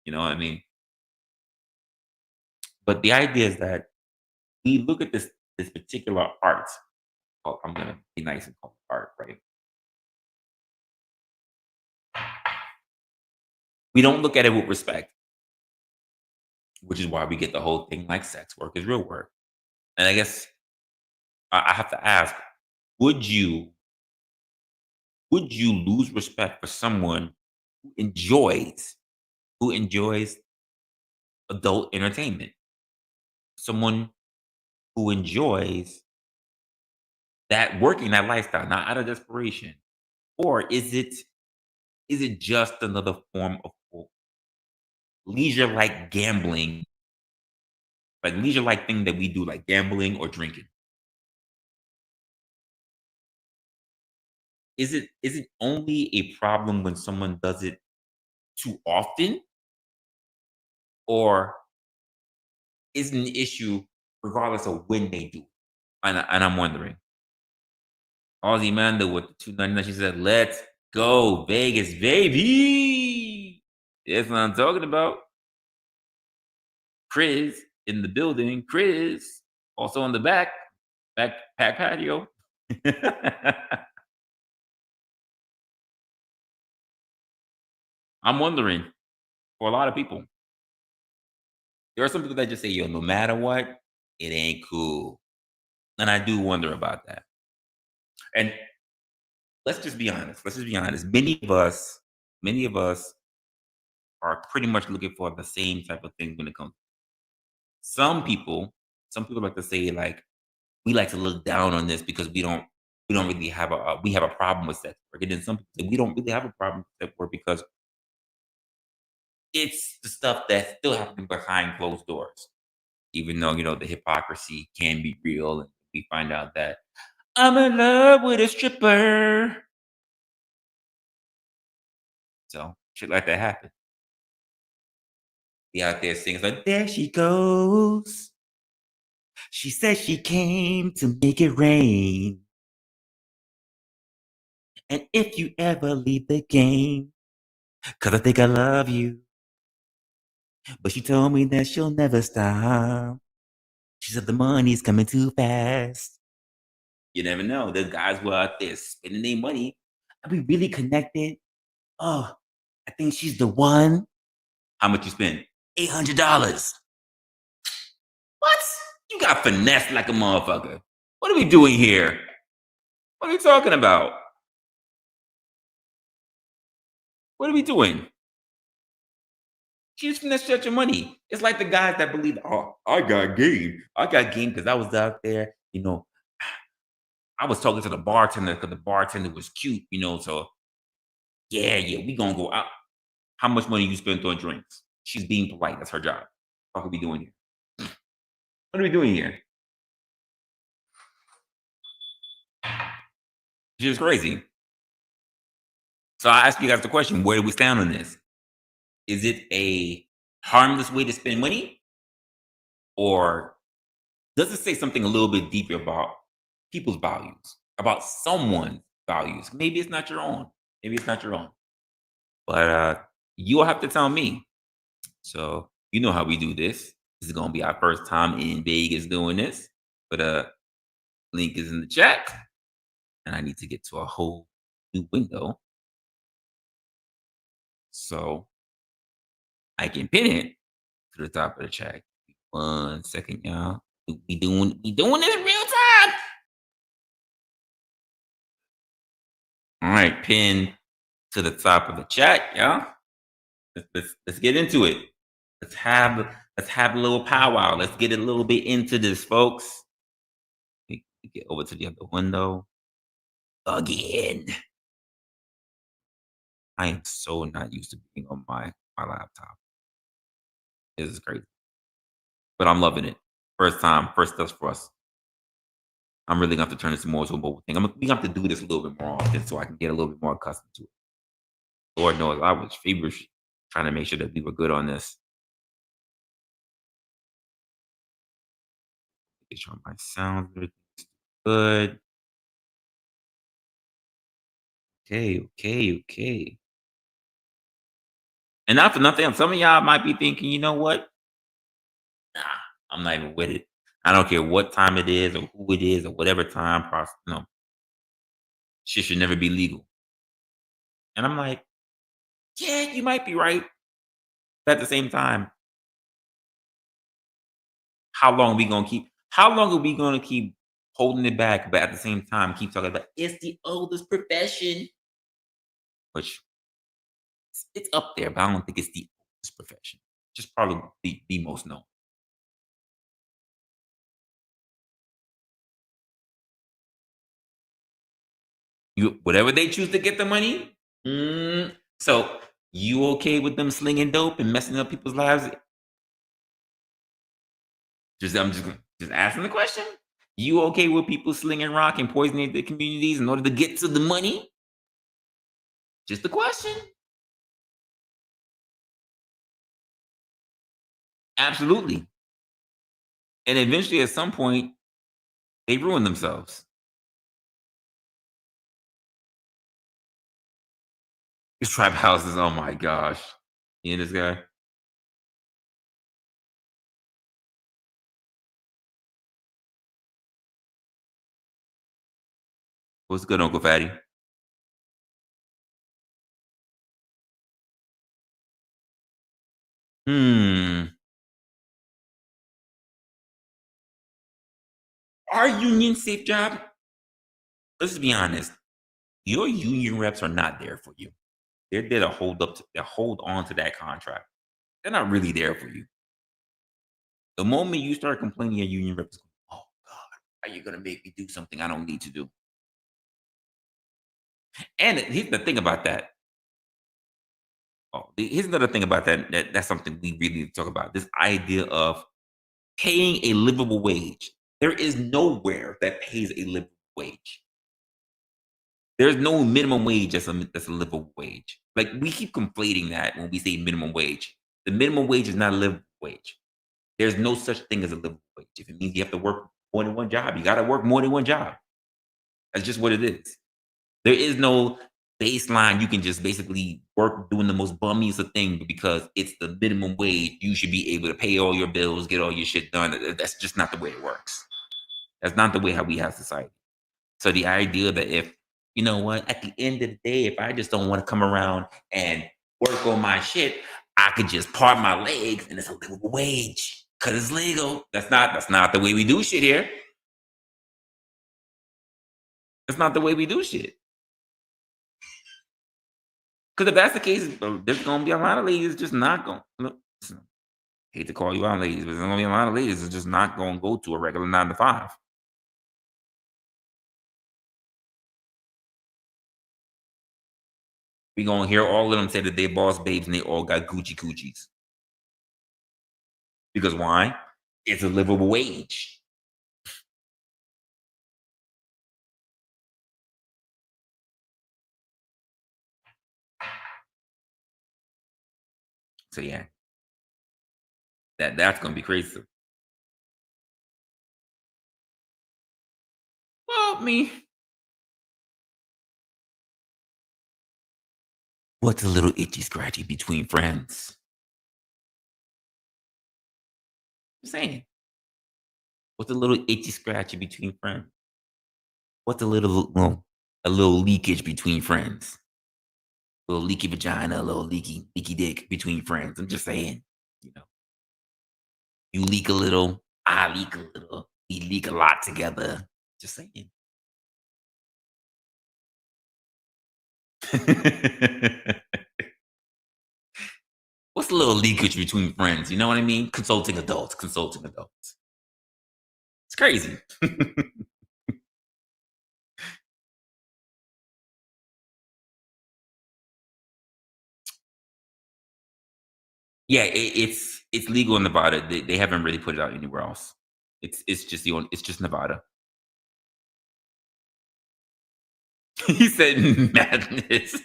A: You know what I mean? But the idea is that we look at this particular art. I'm gonna be nice and call it art, right? We don't look at it with respect, which is why we get the whole thing like sex work is real work. And I guess I have to ask: Would you would you lose respect for someone who enjoys adult entertainment? Someone who enjoys that working that lifestyle, not out of desperation, or is it just another form of quote, leisure like gambling, like leisure like thing that we do, like gambling or drinking? Is it only a problem when someone does it too often, or is it an issue regardless of when they do it? And I'm wondering. Aussie Amanda with the 299. She said, "Let's go Vegas, baby." That's what I'm talking about. Chris in the building. Chris also on the back patio. I'm wondering for a lot of people. There are some people that just say, "Yo, no matter what, it ain't cool," and I do wonder about that. And let's just be honest. Let's just be honest. Many of us are pretty much looking for the same type of thing when it comes. Some people, some people like to say like we like to look down on this because we don't really have we have a problem with sex work. And then some people say we don't really have a problem with sex work because it's the stuff that's still happening behind closed doors. Even though the hypocrisy can be real, and we find out that I'm in love with a stripper, so shit like that happen. Be out there singing like there she goes. She said she came to make it rain. And if you ever leave the game, 'cause I think I love you. But she told me that she'll never stop. She said the money's coming too fast. You never know. The guys were out there spending their money. Are we really connected? Oh, I think she's the one. How much you spend? $800. What? You got finessed like a motherfucker. What are we doing here? What are we talking about? What are we doing? She just finessed your money. It's like the guys that believe, oh, I got game. I got game because I was out there, I was talking to the bartender because the bartender was cute, so yeah, we gonna go out. How much money you spent on drinks? She's being polite. That's her job. What are we doing here? What are we doing here? She's crazy. So I ask you guys the question: where do we stand on this? Is it a harmless way to spend money, or does it say something a little bit deeper about people's values, about someone's values? Maybe it's not your own. Maybe it's not your own. But you'll have to tell me. So you know how we do this. This is gonna be our first time in Vegas doing this. But link is in the chat, and I need to get to a whole new window so I can pin it to the top of the chat. 1 second, y'all. We doing this real time. All right, pin to the top of the chat, y'all. Let's get into it. Let's have let's have a little powwow. Let's get a little bit into this, folks. Let me get over to the other window again. I am so not used to being on my laptop. This is crazy, but I'm loving it. First time, first steps for us. I'm really gonna have to turn this more to a mobile thing. We have to do this a little bit more often so I can get a little bit more accustomed to it. Lord knows I was feverish trying to make sure that we were good on this. Make sure my sound is good. Okay. And not for nothing, some of y'all might be thinking, you know what? Nah, I'm not even with it. I don't care what time it is or who it is or whatever time process. No, shit should never be legal. And I'm like, yeah, you might be right. But at the same time, how long are we gonna keep holding it back, but at the same time keep talking about it's the oldest profession? Which it's up there, but I don't think it's the oldest profession. Just probably the most known. You whatever they choose to get the money. So you okay with them slinging dope and messing up people's lives? Just asking the question. You okay with people slinging rock and poisoning the communities in order to get to the money? Just a question. Absolutely. And eventually, at some point, they ruin themselves. Trap houses. Oh my gosh. You know this guy? What's good, Uncle Fatty? Hmm. Are union safe job? Let's be honest. Your union reps are not there for you. They're there to hold on to that contract. They're not really there for you. The moment you start complaining, your union reps, oh God, are you gonna make me do something I don't need to do? And here's the thing about that. Oh, here's another thing about that's something we really need to talk about. This idea of paying a livable wage. There is nowhere that pays a livable wage. There's no minimum wage that's a livable wage. Like we keep conflating that when we say minimum wage. The minimum wage is not a livable wage. There's no such thing as a livable wage. If it means you have to work more than one job, you got to work more than one job. That's just what it is. There is no baseline you can just basically work doing the most bummiest of thing because it's the minimum wage. You should be able to pay all your bills, get all your shit done. That's just not the way it works. That's not the way how we have society. So the idea that if, you know what, at the end of the day, if I just don't want to come around and work on my shit, I could just part my legs and it's a livable wage because it's legal. That's not the way we do shit here. That's not the way we do shit. Because if that's the case, there's gonna be a lot of ladies just not going. Look, listen, hate to call you out, ladies, but there's gonna be a lot of ladies that's just not gonna go to a regular 9 to 5. We gonna hear all of them say that they boss babes and they all got Gucci coochies. Because why? It's a livable wage. So yeah, that's gonna be crazy. Well, me. What's a little itchy scratchy between friends? I'm saying. What's a little itchy scratchy between friends? What's a little leakage between friends? A little leaky vagina, a little leaky dick between friends. I'm just saying, you know, you leak a little, I leak a little, we leak a lot together. Just saying. What's a little leakage between friends? You know what I mean? Consulting adults, consulting adults. It's crazy. Yeah, it's legal in Nevada. They haven't really put it out anywhere else. It's just Nevada. He said madness.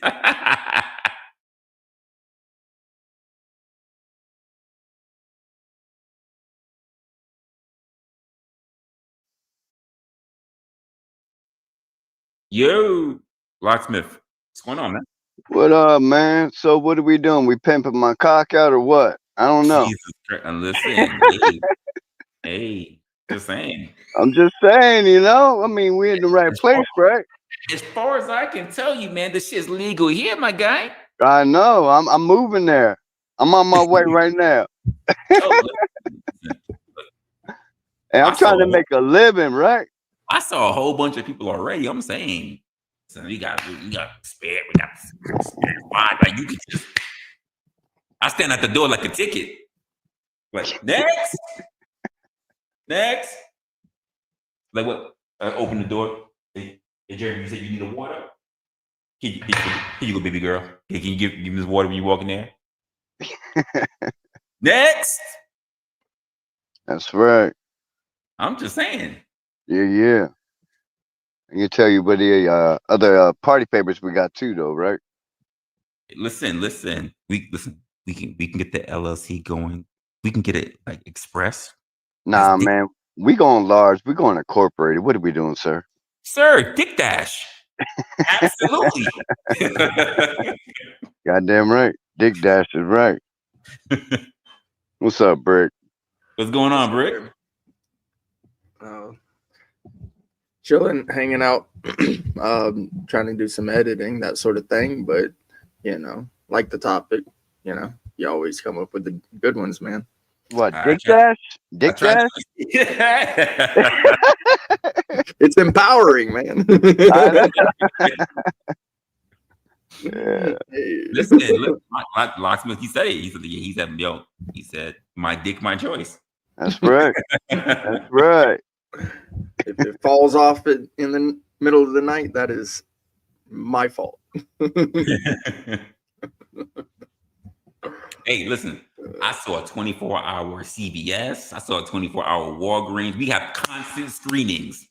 A: Yo, locksmith, what's going on, man?
B: What up, man? So what are we doing? We pimping my cock out or what? I don't know.
A: Jesus Christ. Listen, hey, just saying.
B: I'm just saying, I mean, we're in the right
A: As far,
B: place, right?
A: as far as I can tell you, man, this shit's legal here, my guy.
B: I know. I'm moving there. I'm on my way right now.
A: Yo, listen,
B: And
A: I
B: I'm
A: saw
B: trying
A: a
B: to
A: whole,
B: make a living, right?
A: I saw a whole bunch of people already. I'm saying, so we got spare, we got spare spot. Like you can just, I stand at the door like a ticket. Like next, next. Like what? Open the door. Hey, Jeremy, you said you need a water. Here you go, baby girl. Hey, can you give me this water when you walk in there? Next.
B: That's right.
A: I'm just saying.
B: Yeah. I can tell you what the other party favorites we got too, though, right?
A: Listen. We can get the LLC going. We can get it like express. That's
B: Nah,
A: dick,
B: man. We going large. We going incorporated. What are we doing, sir?
A: sir. Dick dash. Absolutely.
B: Goddamn right. Dick Dash is right. What's up, Brick?
A: What's going on, Brick?
C: Chilling, hanging out, trying to do some editing, that sort of thing. But like the topic, you always come up with the good ones, man.
B: What? Dick Dash? Dick Dash?
C: It's empowering, man.
B: Yeah.
A: Listen, Locksmith, he said it. He said, my dick, my choice.
B: That's right. That's right.
C: If it falls off in the middle of the night, that is my fault.
A: Hey, listen, I saw a 24-hour CVS. I saw a 24-hour Walgreens. We have constant screenings.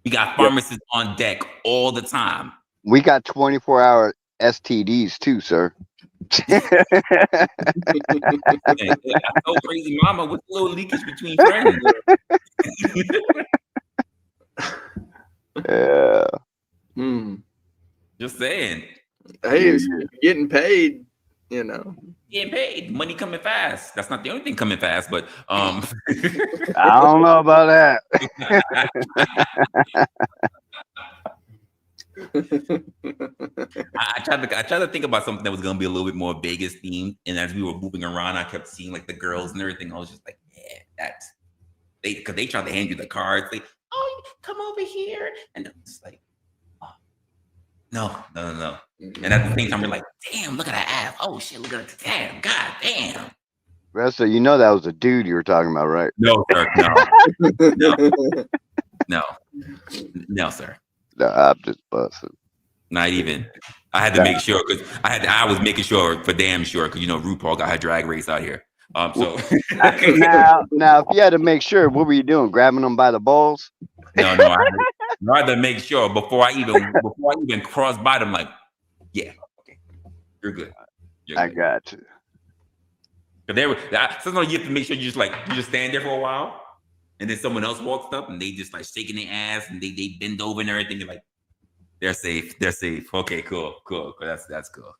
A: We got pharmacists on deck all the time.
B: We got 24-hour STDs too, sir.
A: I told Crazy Mama, what's a little leakage between friends?
B: Yeah.
A: Just saying.
C: Hey, getting paid,
A: Getting paid. Money coming fast. That's not the only thing coming fast, but
B: I don't know about that.
A: I tried to think about something that was gonna be a little bit more Vegas themed, and as we were moving around, I kept seeing like the girls and everything. I was just like, yeah, that's because they tried to hand you the cards. Like, oh, come over here, and I'm just like, oh, no. And at the same time, we're like, damn, look at that ass. Oh shit, look at it. Damn, god damn.
B: Resla, you know that was a dude you were talking about, right?
A: No, sir. No, sir.
B: No, I'm just busting.
A: Not even. I had to make sure because I was making sure for damn sure because RuPaul got her drag race out here. So
B: now, if you had to make sure, what were you doing? Grabbing them by the balls?
A: No, I had to make sure before I even cross by them. Like, yeah, okay, you're good.
B: I got you.
A: Sometimes you have to make sure you just stand there for a while, and then someone else walks up and they just like shaking their ass and they bend over and everything. You're like, they're safe. Okay, cool. That's cool.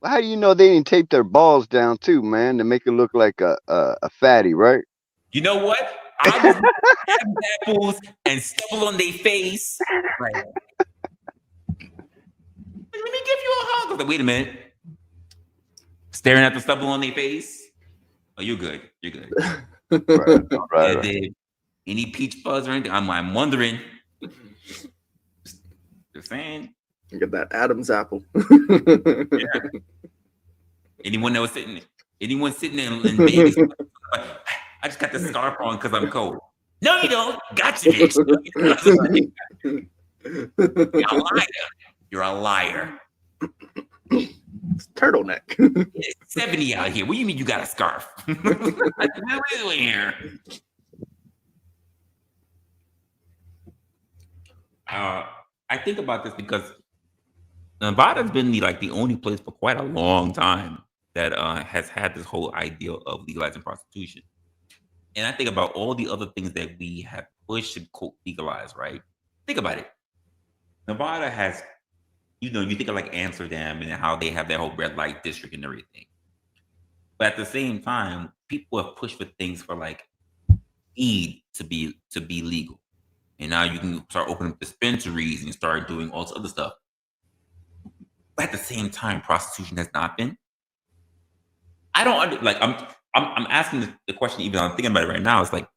B: Well, how do you know they didn't tape their balls down too, man, to make it look like a fatty, right?
A: You know what? I was having apples and stubble on their face. Like, let me give you a hug. I was like, wait a minute. Staring at the stubble on their face. Oh, you're good. Right. Any peach fuzz or anything? I'm wondering. Just saying.
C: You get that Adam's apple.
A: Yeah. Anyone sitting in Vegas? I just got the scarf on because I'm cold. No, you don't. Gotcha, bitch. You're a liar.
C: It's turtleneck.
A: It's 70 out here. What do you mean you got a scarf? What are we doing here? I think about this because Nevada's been the only place for quite a long time that has had this whole idea of legalizing prostitution. And I think about all the other things that we have pushed to quote legalize, right? Think about it. Nevada has, you think of like Amsterdam and how they have that whole red light district and everything. But at the same time, people have pushed for things for like weed to be legal. And now you can start opening up dispensaries and start doing all this other stuff. But at the same time, prostitution has not been. I don't I'm asking the question, even I'm thinking about it right now. It's like,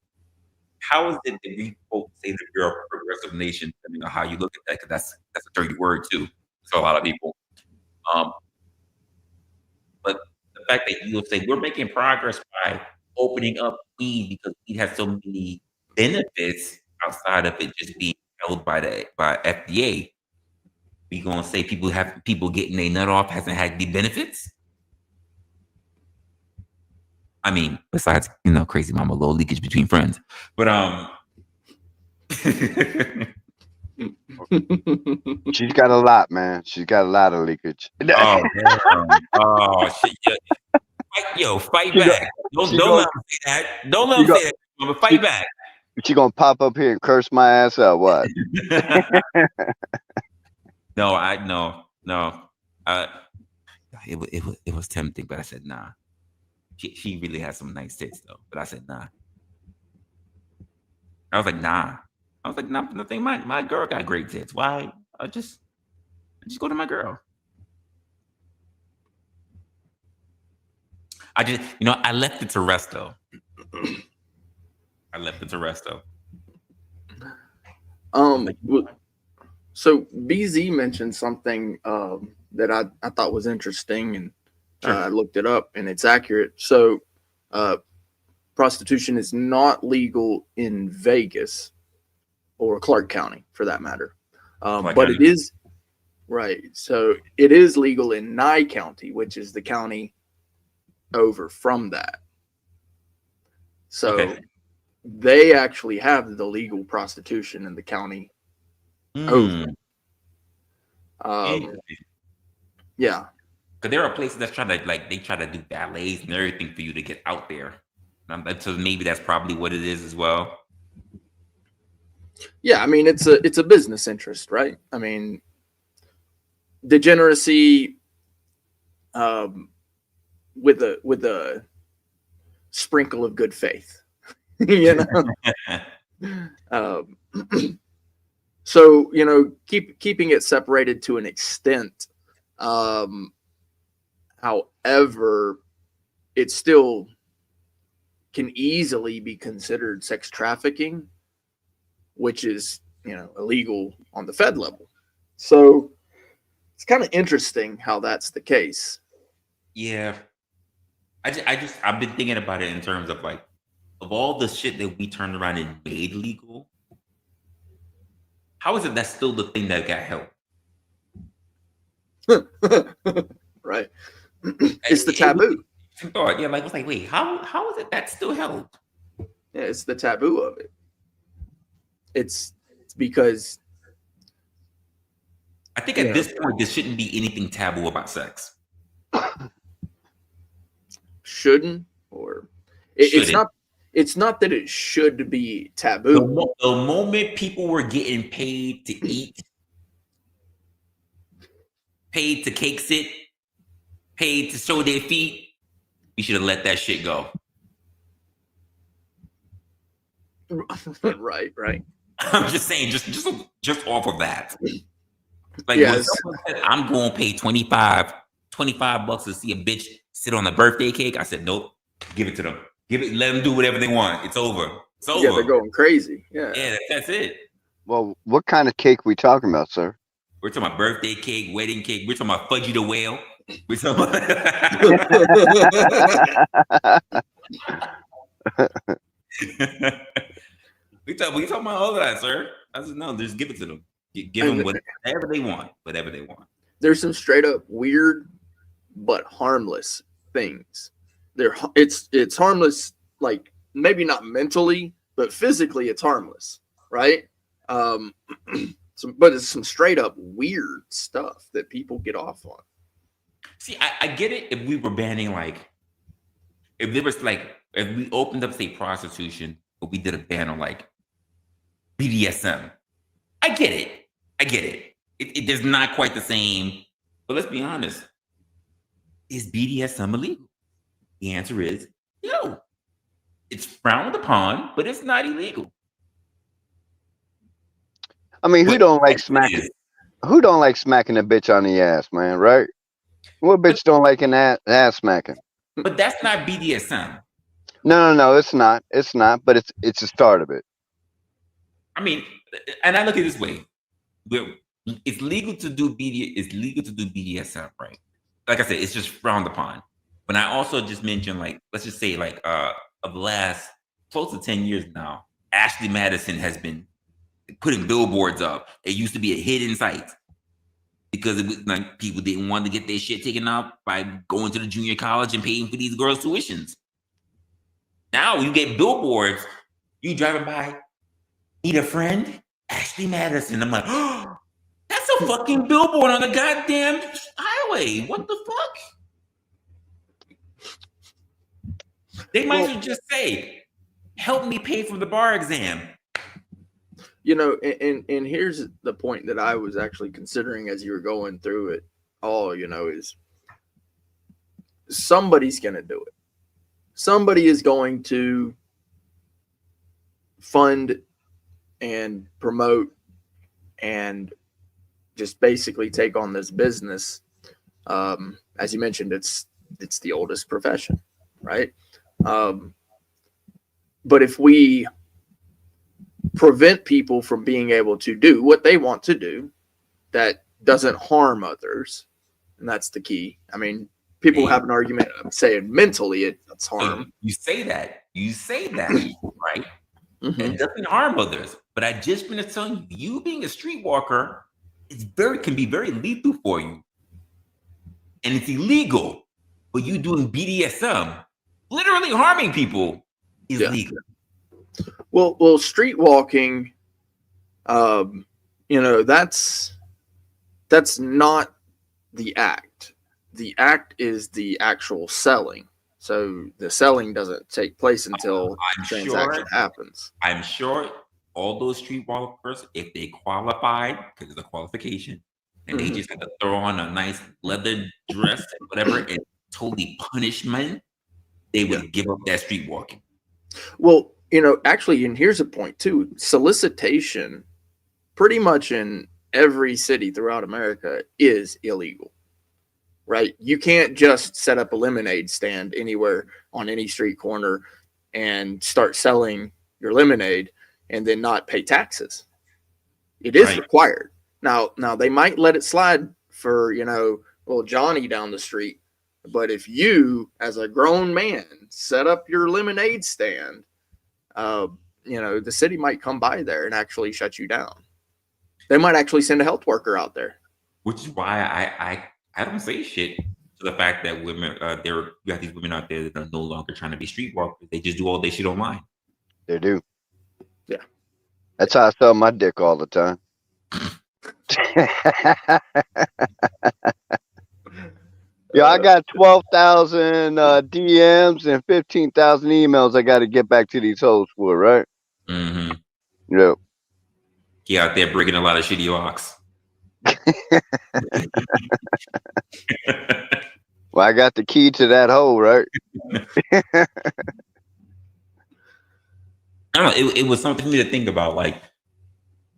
A: how is it that we both say that we're a progressive nation? I mean, how you look at that, because that's a dirty word too for a lot of people. But the fact that you'll say we're making progress by opening up weed because weed has so many benefits outside of it just being held by FDA. We gonna say people getting their nut off hasn't had the benefits? I mean, besides, Crazy Mama, little leakage between friends. But
B: she's got a lot, man. She's got a lot of leakage.
A: Oh, damn. Oh shit. Yeah. Fight back. Don't let him say that. Don't let him say that. Mama, fight back.
B: She gonna pop up here and curse my ass out. What?
A: No, No, it was tempting, but I said nah. She really has some nice tits though, but I said nah. I was like nah. I was like nah. Nothing. My girl got great tits. Why? I just go to my girl. I left it to rest though. I left it to rest though.
C: So BZ mentioned something that I thought was interesting, and
A: Sure.
C: I looked it up, and it's accurate. So, prostitution is not legal in Vegas or Clark County, for that matter, but it is right. So it is legal in Nye County, which is the county over from that. So
A: Okay.
C: they actually have the legal prostitution in the county over. Yeah.
A: Because there are places that try to do ballets and everything for you to get out there. So maybe that's probably what it is as well.
C: Yeah, I mean it's a business interest, right? I mean, degeneracy with a sprinkle of good faith, you know. So keeping it separated to an extent. However, it still can easily be considered sex trafficking, which is illegal on the Fed level. So it's kind of interesting how that's the case.
A: Yeah, I've been thinking about it in terms of like, of all the shit that we turned around and made legal, how is it that's still the thing that got help?
C: Right. It's the taboo.
A: Yeah, like it's like, wait, how is it that still held?
C: Yeah, it's the taboo of it. It's because
A: I think at this point there shouldn't be anything taboo about sex.
C: Shouldn't, or it's not that it should be taboo.
A: The moment people were getting paid to eat, paid to cake sit, paid to show their feet, we should have let that shit go.
C: Right.
A: I'm just saying, just off of that. Like,
C: yes.
A: when someone said, I'm going to pay $25 to see a bitch sit on a birthday cake, I said, nope, give it to them. Let them do whatever they want. It's over. It's over.
C: Yeah, they're going crazy. Yeah,
A: that's it.
B: Well, what kind of cake we talking about, sir?
A: We're talking about birthday cake, wedding cake. We're talking about Fudgy the Whale. We're talking about... we talking about all of that, sir. I said, no, just give it to them. Give them whatever they want. Whatever they want.
C: There's some straight up weird but harmless things. It's harmless, like maybe not mentally, but physically it's harmless, right? But it's some straight up weird stuff that people get off on.
A: See, I get it if we were banning, like, if there was like, if we opened up, say, prostitution, but we did a ban on like BDSM. I get it. It is not quite the same. But let's be honest. Is BDSM illegal? The answer is no. It's frowned upon, but it's not illegal.
B: I mean, who don't like smacking a bitch on the ass, man, right? What bitch don't like an ass smacking?
A: But that's not BDSM.
B: No, it's not. It's not, but it's the start of it.
A: I mean, and I look at it this way. It's legal to do BDSM, right? Like I said, it's just frowned upon. But I also just mentioned, like, let's just say, like, of the last close to 10 years now, Ashley Madison has been putting billboards up. It used to be a hidden site because it was like people didn't want to get their shit taken up by going to the junior college and paying for these girls' tuitions. Now you get billboards. You driving by, need a friend? Ashley Madison. I'm like, oh, that's a fucking billboard on the goddamn highway. What the fuck? They might as well just say, help me pay for the bar exam.
C: And here's the point that I was actually considering as you were going through it. all, is somebody's going to do it. Somebody is going to fund and promote and just basically take on this business. As you mentioned, it's the oldest profession, right? But if we prevent people from being able to do what they want to do that doesn't harm others, and that's the key. I mean, people have an argument of saying mentally it's harm.
A: So you say that, right? Mm-hmm. It doesn't harm others. But I just finished telling you, being a streetwalker can be very lethal for you. And it's illegal. But you doing BDSM, literally harming people, is legal.
C: Well, streetwalking, that's not the act. The act is the actual selling. So the selling doesn't take place until the transaction happens.
A: I'm sure all those streetwalkers, if they qualified, because it's a qualification, and they just had to throw on a nice leather dress and whatever, and totally punishment, they would give up that streetwalking.
C: Well, actually, and here's a point too: solicitation, pretty much in every city throughout America, is illegal. Right? You can't just set up a lemonade stand anywhere on any street corner and start selling your lemonade and then not pay taxes. It is required. Now they might let it slide for, little Johnny down the street. But if you, as a grown man, set up your lemonade stand, the city might come by there and actually shut you down. They might actually send a health worker out there.
A: Which is why I don't say shit to the fact that women, you got these women out there that are no longer trying to be streetwalkers. They just do all their shit online.
B: They do.
C: Yeah.
B: That's how I sell my dick all the time. Yeah, I got 12,000 DMs and 15,000 emails I got to get back to these hoes for, right?
A: Mm-hmm.
B: Yep.
A: He out there breaking a lot of shitty locks.
B: Well, I got the key to that hole, right?
A: I don't know. It was something for me to think about. Like,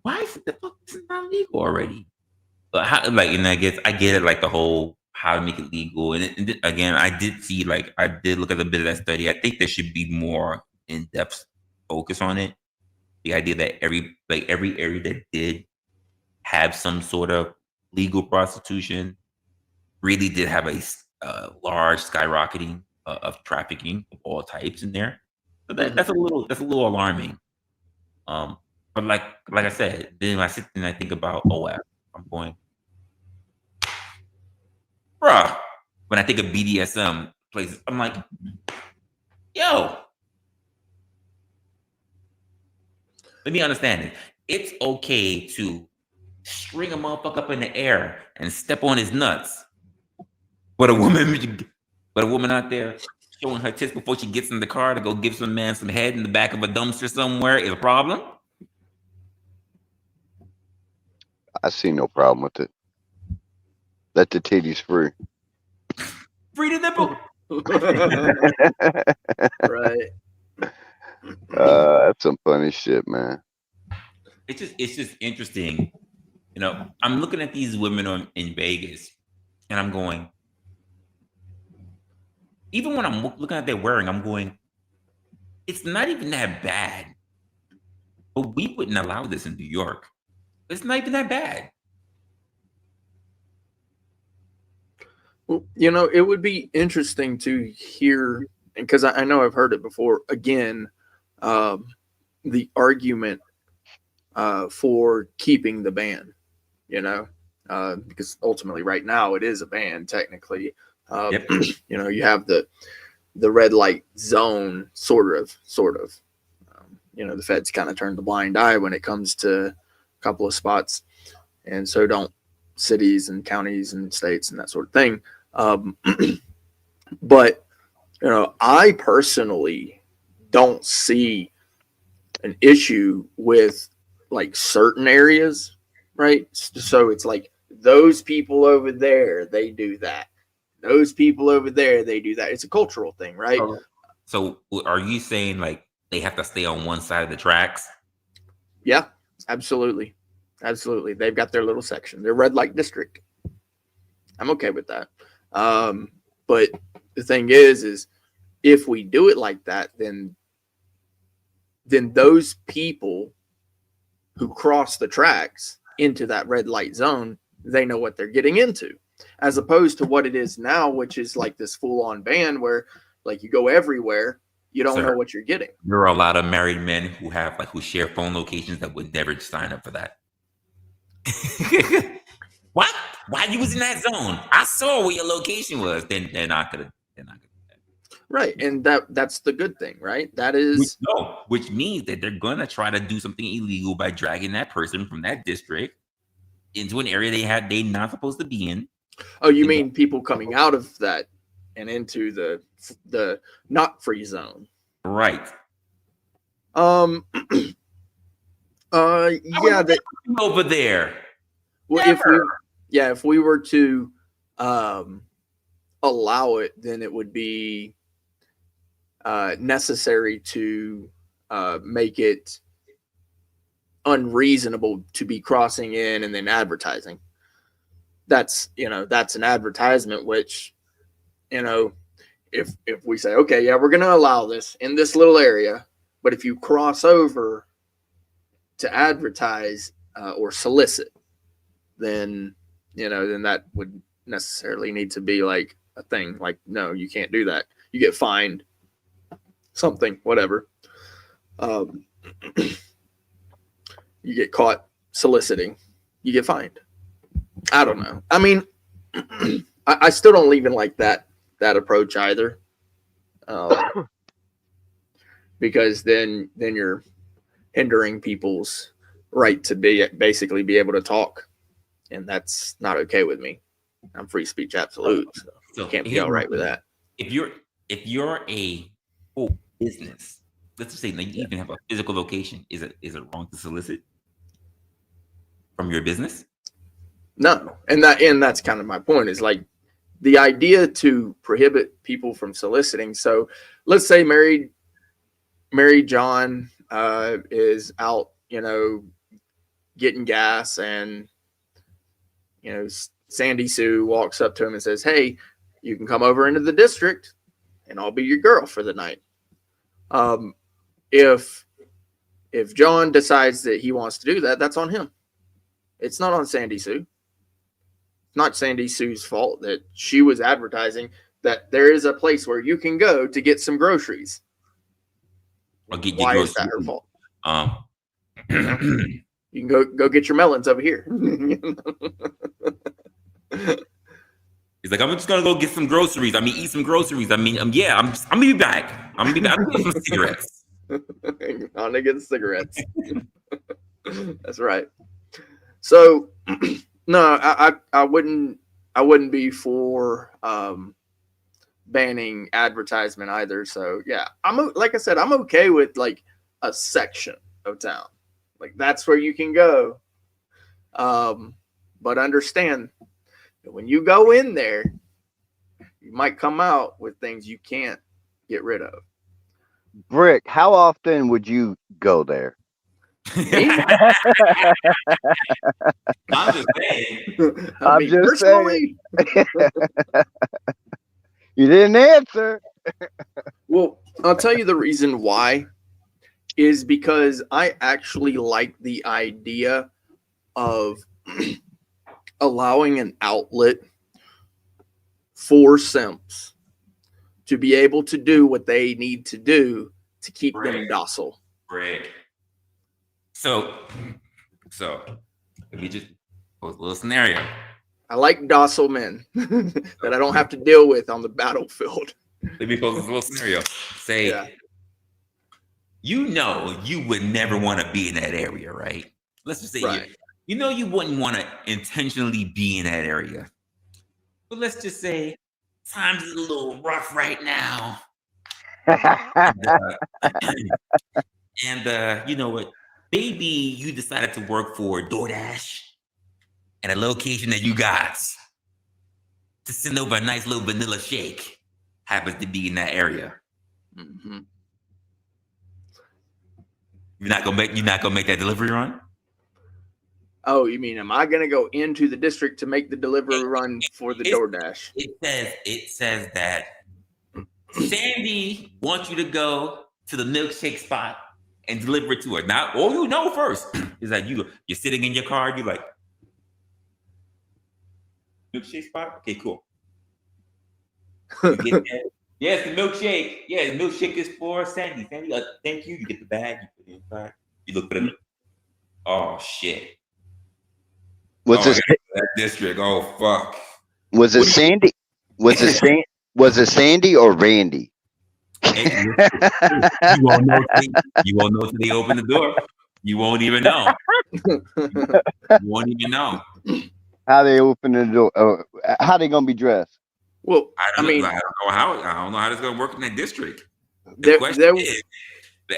A: why is the fuck is it not legal already? But how? Like, and I get it. Like the whole how to make it legal. And again, I did look at a bit of that study. I think there should be more in-depth focus on it. The idea that every area that did have some sort of legal prostitution really did have a large skyrocketing of trafficking of all types in there. So that's a little alarming. But like I said, then I sit and I think about I'm going, bruh. When I think of BDSM places, I'm like, yo, let me understand it. It's okay to string a motherfucker up in the air and step on his nuts. But a woman out there showing her tits before she gets in the car to go give some man some head in the back of a dumpster somewhere is a problem?
B: I see no problem with it. Let the titties free.
A: Free the nipple.
C: Right.
B: That's some funny shit, man.
A: It's just interesting. I'm looking at these women in Vegas, and I'm going. Even when I'm looking at their wearing, I'm going. It's not even that bad. But we wouldn't allow this in New York. It's not even that bad.
C: Well, it would be interesting to hear, because I know I've heard it before. Again, the argument for keeping the ban, because ultimately right now it is a ban technically.
A: Yep.
C: You have the red light zone, sort of. The feds kind of turn the blind eye when it comes to a couple of spots, and so don't cities and counties and states and that sort of thing. But I personally don't see an issue with like certain areas, right? So it's like those people over there, they do that. Those people over there, they do that. It's a cultural thing, right?
A: So are you saying like they have to stay on one side of the tracks?
C: Yeah, absolutely. Absolutely. They've got their little section, their red light district. I'm okay with that. But the thing is if we do it like that, then those people who cross the tracks into that red light zone, they know what they're getting into, as opposed to what it is now, which is like this full-on ban where like you go everywhere, you don't know what you're getting.
A: There are a lot of married men who share phone locations that would never sign up for that. What? Why you was in that zone? I saw where your location was. Then they're not gonna do that.
C: Right, and that's the good thing, right? That is
A: which means that they're gonna try to do something illegal by dragging that person from that district into an area they're not supposed to be in.
C: Oh, you mean people coming out of that and into the not free zone?
A: Right.
C: Yeah, that
A: over there.
C: Well, if we were to allow it, then it would be necessary to make it unreasonable to be crossing in and then advertising. That's an advertisement, which, if we say, okay, yeah, we're going to allow this in this little area, but if you cross over to advertise or solicit, then that would necessarily need to be like a thing. Like, no, you can't do that. You get fined, something, whatever. You get caught soliciting, you get fined. I don't know. I mean, I still don't even like that approach either, because then you're hindering people's right to basically be able to talk, and that's not okay with me. I'm free speech absolute, so can't be all right with that.
A: If you're a business, let's just say you even have a physical location, is it wrong to solicit from your business?
C: No, and that's kind of my point, is like the idea to prohibit people from soliciting. So let's say married John is out, getting gas, and Sandy Sue walks up to him and says, "Hey, you can come over into the district, and I'll be your girl for the night." If John decides that he wants to do that, that's on him. It's not on Sandy Sue. Not Sandy Sue's fault that she was advertising that there is a place where you can go to get some groceries. Why is that her fault? You can go get your melons over here.
A: He's like, I'm just gonna go get some groceries. Eat some groceries. I'm gonna be back. I'm gonna get some cigarettes.
C: I'm gonna get cigarettes. That's right. So no, I wouldn't be for banning advertisement either. So yeah, like I said, I'm okay with like a section of town, like that's where you can go. But understand that when you go in there, you might come out with things you can't get rid of.
B: Brick, how often would you go there?
A: I'm just saying.
B: I'm just saying. You didn't answer.
C: Well, I'll tell you the reason why is because I actually like the idea of allowing an outlet for simps to be able to do what they need to do to keep them docile.
A: Right. So let me just pose a little scenario.
C: I like docile men that I don't have to deal with on the battlefield.
A: Let me pose a little scenario. Say, you would never want to be in that area, right? Let's just say you wouldn't want to intentionally be in that area. But let's just say times is a little rough right now. And you know what? Maybe you decided to work for DoorDash, and a location that you got to send over a nice little vanilla shake happens to be in that area.
C: Mm-hmm.
A: You're not gonna make that delivery run?
C: Oh, you mean am I gonna go into the district to make the delivery run for the DoorDash?
A: It says that Sandy wants you to go to the milkshake spot and deliver it to her. Now, all you know first is that you're sitting in your car, you're like, milkshake spot? Okay, cool. You get there. Yes, the milkshake. Yeah, the milkshake is for Sandy. Sandy, thank you. You get the bag, you put it inside. You look for the oh shit.
B: Was it
A: that district? Oh fuck.
B: Was it Sandy? Was it Sandy or Randy?
A: You won't know. You won't know till they open the door. You won't even know. You won't even know.
B: How they open the door? How they gonna be dressed?
C: Well,
A: I don't know how it's gonna work in that district.
C: There,
A: Is,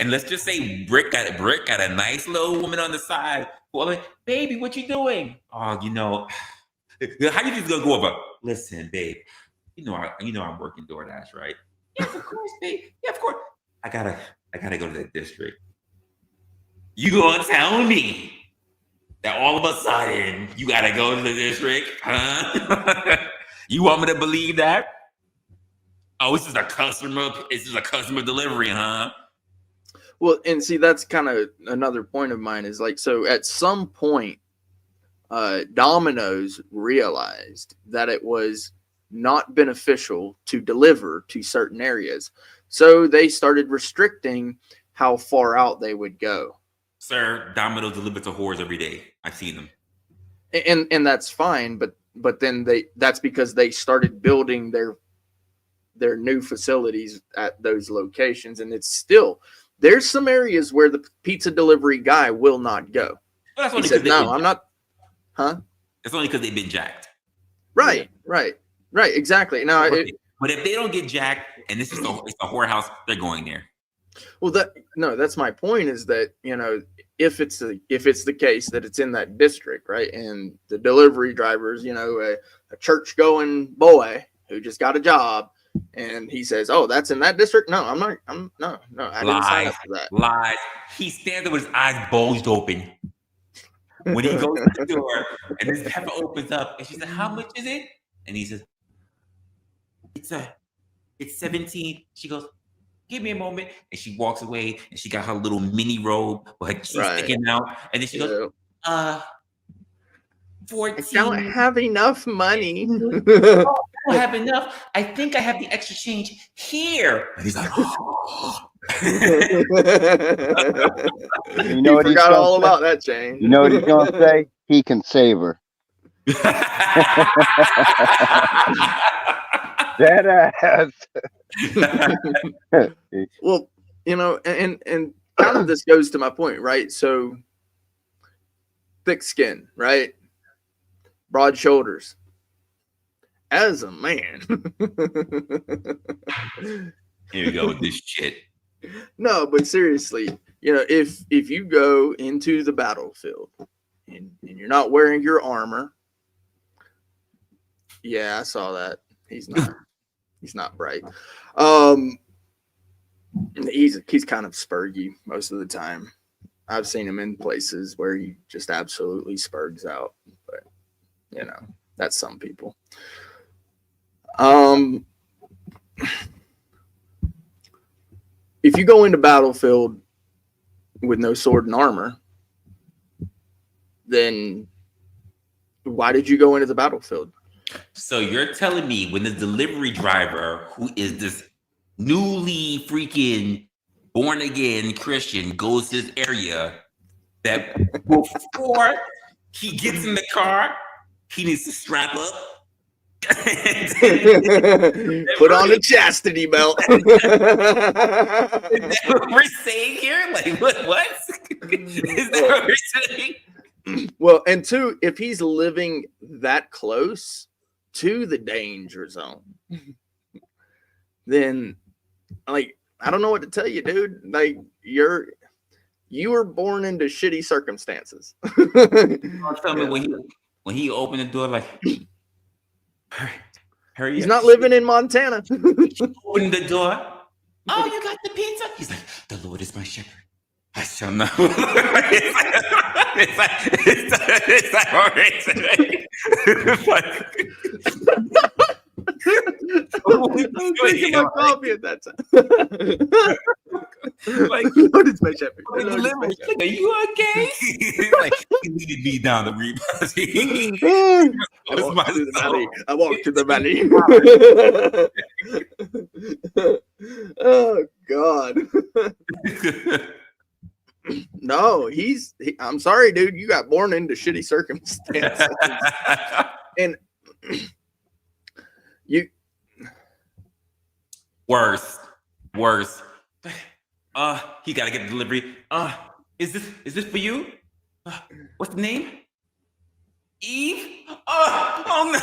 A: and let's just say Brick got a nice little woman on the side. Well, like, baby, what you doing? Oh, you know, how you just gonna go over? Listen, babe, you know I'm working DoorDash, right? Yes, of course, babe. Yeah, of course. I gotta go to that district. You gonna tell me that all of a sudden you gotta go to the district, huh? You want me to believe that? Oh, this is a customer delivery, huh?
C: Well, and see, that's kind of another point of mine is like, so at some point, Domino's realized that it was not beneficial to deliver to certain areas. So they started restricting how far out they would go.
A: Sir, Domino's delivers to whores every day. I've seen them.
C: And that's fine, but then that's because they started building their new facilities at those locations, and it's still there's some areas where the pizza delivery guy will not go.
A: Well,
C: he said, "No, I'm not." Huh?
A: It's only because they've been jacked.
C: Right, exactly. Now,
A: but if they don't get jacked, and it's a whorehouse, they're going there.
C: Well, that's my point. Is that if it's the case that it's in that district, right, and the delivery driver's a church going boy who just got a job. And he says, "Oh, that's in that district." No, I'm not. No. I didn't sign up for that.
A: Lies. He stands there with his eyes bulged open when he goes to the door, and this heifer opens up, and she said, "How much is it?" And he says, "It's 17." She goes, "Give me a moment," and she walks away, and she got her little mini robe with her cheeks sticking out, and then she goes, 14.
C: I don't have enough money.
A: I don't have enough. I think I have the extra change here. And he's like, oh.
B: You know what
C: forgot all about that change.
B: You know what he's gonna say? He can save her. That ass.
C: Well, and kind of this goes to my point, right? So thick skin, right? Broad shoulders. As a man.
A: Here we go with this shit.
C: No, but seriously, if you go into the battlefield and you're not wearing your armor, yeah, I saw that. He's not bright. He's kind of spurgy most of the time. I've seen him in places where he just absolutely spurgs out, but that's some people. If you go into battlefield with no sword and armor, then why did you go into the battlefield?
A: So you're telling me when the delivery driver, who is this newly freaking born again Christian, goes to this area, that before he gets in the car, he needs to strap up.
C: Put on a chastity belt.
A: Is that what we're saying here? Like, what? Is that what we're saying?
C: Well, and two, if he's living that close to the danger zone, then, like, I don't know what to tell you, dude. Like, you were born into shitty circumstances.
A: Tell me when he opened the door, like, hurry
C: He's
A: up.
C: not living in Montana.
A: Open the door. Oh, you got the pizza? He's like, the Lord is my shepherd. I shall know. it's like all right today.
C: I was drinking my coffee at that time.
A: Like,
C: Lord is my shepherd.
A: Are you okay? Like, he needed me down the reap.
C: I walked to the valley. Oh God. No, I'm sorry, dude. You got born into shitty circumstances, and you
A: worse. He gotta get the delivery. Is this for you? What's the name? Eve? Oh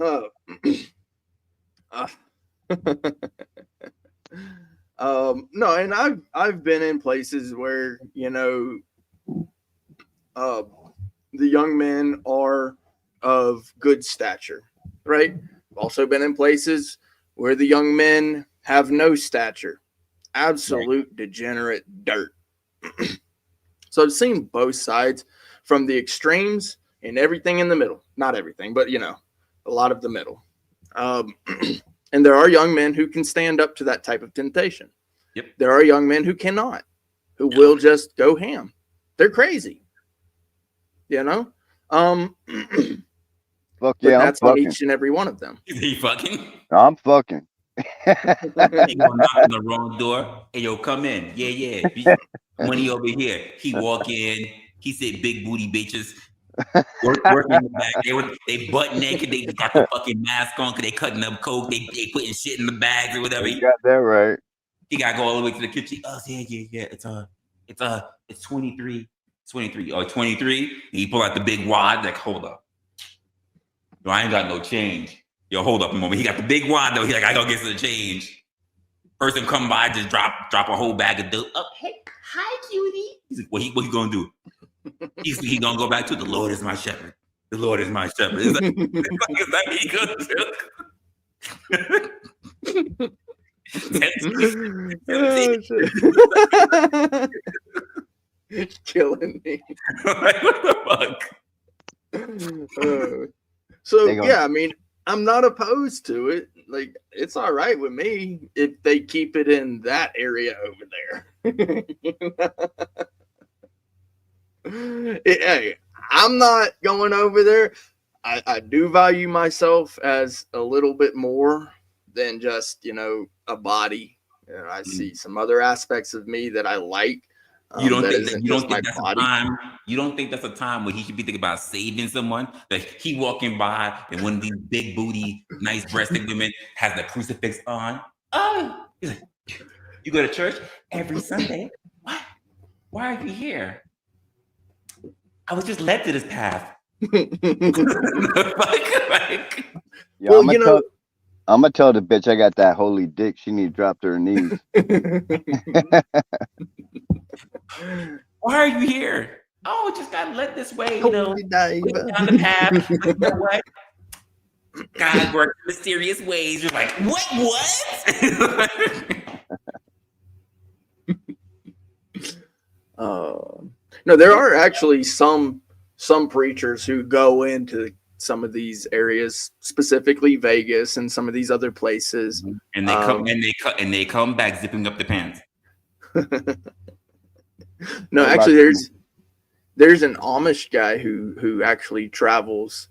C: no. No, and I've been in places where, you know, the young men are of good stature, right? I've also been in places where the young men have no stature, absolute degenerate dirt. So I've seen both sides, from the extremes and everything in the middle. Not everything, but you know, a lot of the middle. And there are young men who can stand up to that type of temptation.
A: Yep.
C: There are young men who cannot, who will just go ham. They're crazy. You know?
B: Fuck yeah,
C: that's on each and every one of them.
A: Is he fucking?
B: I'm fucking.
A: He gonna knock on the wrong door. Hey, yo, come in. Yeah. Money over here. He walk in. He said, "Big booty bitches." Working in the back. They butt naked. They got the fucking mask on because they cutting up coke. They putting shit in the bags or whatever.
B: You got that right.
A: He got to go all the way to the kitchen. Oh yeah. It's 23. 23. Oh, 23. He pull out the big wad. Like, hold up. No, I ain't got no change. Yo, hold up a moment. He got the big wad though. He like, I gotta get some change. Person come by, just drop a whole bag of dope. Oh, hey, hi, cutie. He's like, what he gonna do? He gonna go back to the Lord is my shepherd. The Lord is my shepherd. Is that what he gonna do?
C: It's killing me.
A: Like, what the
C: fuck? So yeah, I mean, I'm not opposed to it. Like, it's all right with me if they keep it in that area over there. Hey, I'm not going over there. I do value myself as a little bit more than just, you know, a body. You know, I see some other aspects of me that I like.
A: You don't think that's a time? You don't think that's a time where he should be thinking about saving someone? Like, he walking by and one of these big booty, nice breasted women has the crucifix on. Oh, he's like, you go to church every Sunday? What? Why are you here? I was just led to this path.
B: Yeah, well, I'm gonna tell the bitch I got that holy dick. She need to drop to her knees.
A: Why are you here? Oh, just got led this way, you know, down the path. You know what? God works in mysterious ways. You're like, what?
C: No, there are actually some preachers who go into some of these areas, specifically Vegas and some of these other places,
A: and they come back zipping up the pants.
C: No, actually, there's an Amish guy who actually travels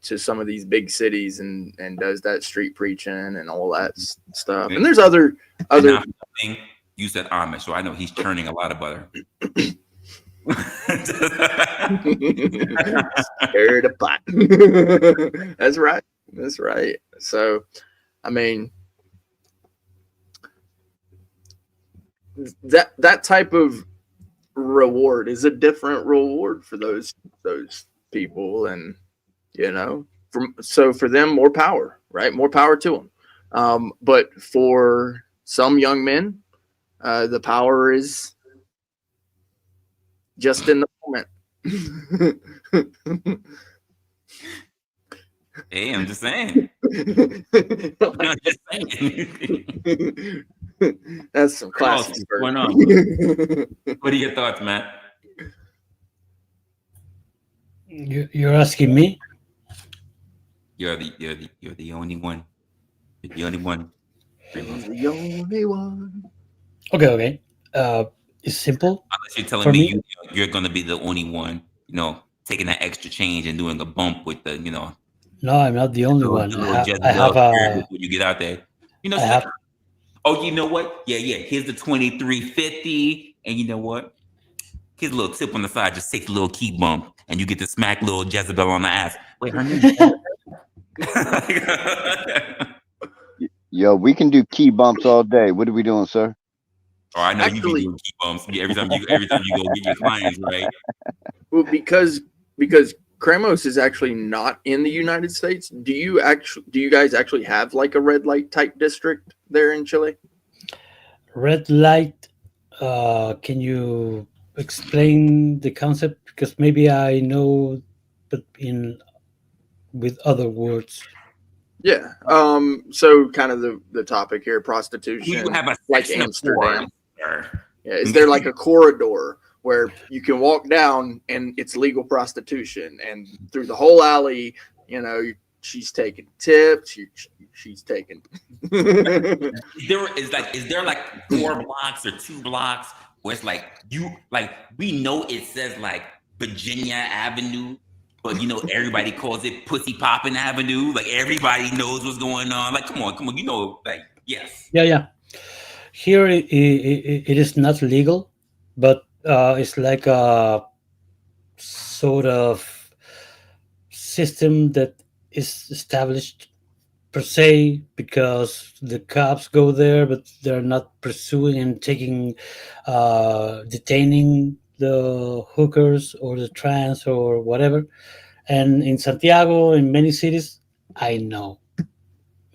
C: to some of these big cities and does that street preaching and all that stuff. And there's other.
A: You said Amish, so I know he's churning a lot of butter.
C: Scared of pot. That's right. So, I mean, that type of reward is a different reward for those people, and you know, for them, more power, right? More power to them. But for some young men, The power is just in the moment.
A: Hey, I'm just saying. I'm just saying.
C: That's some classic.
A: What's going on? What are your thoughts, Matt?
D: You're asking me?
A: You're the only one. You're the only one.
C: He's the only one.
D: Okay. It's simple.
A: Unless you're telling
D: For
A: me
D: me?
A: you're gonna be the only one, taking that extra change and doing a bump with the,
D: No, I'm not the only one.
A: little
D: I have a.
A: before you get out there.
D: I have.
A: Oh, you know what? Yeah. Here's the 2350, and you know what? Here's a little tip on the side. Just take a little key bump, and you get to smack little Jezebel on the ass. Wait, her name?
B: Yo, we can do key bumps all day. What are we doing, sir?
A: Oh, I know you be doing key bumps every time you go get your clients, right?
C: Well, because Kramos is actually not in the United States. Do you guys actually have like a red light type district there in Chile?
D: Red light. Can you explain the concept? Because maybe I know, but with other words.
C: Yeah. So kind of the topic here, prostitution.
A: You have a
C: like
A: section of
C: Amsterdam.
A: four.
C: Yeah. Is there like a corridor where you can walk down and it's legal prostitution, and through the whole alley, she's taking tips. She's taking.
A: Is there like 4 blocks or 2 blocks where it's like we know it says like Virginia Avenue, but everybody calls it Pussy Poppin' Avenue. Like everybody knows what's going on. Like come on, like yes.
D: Yeah. Here it is not legal, but it's like a sort of system that is established per se because the cops go there, but they're not pursuing and detaining the hookers or the trans or whatever. And in Santiago, in many cities, I know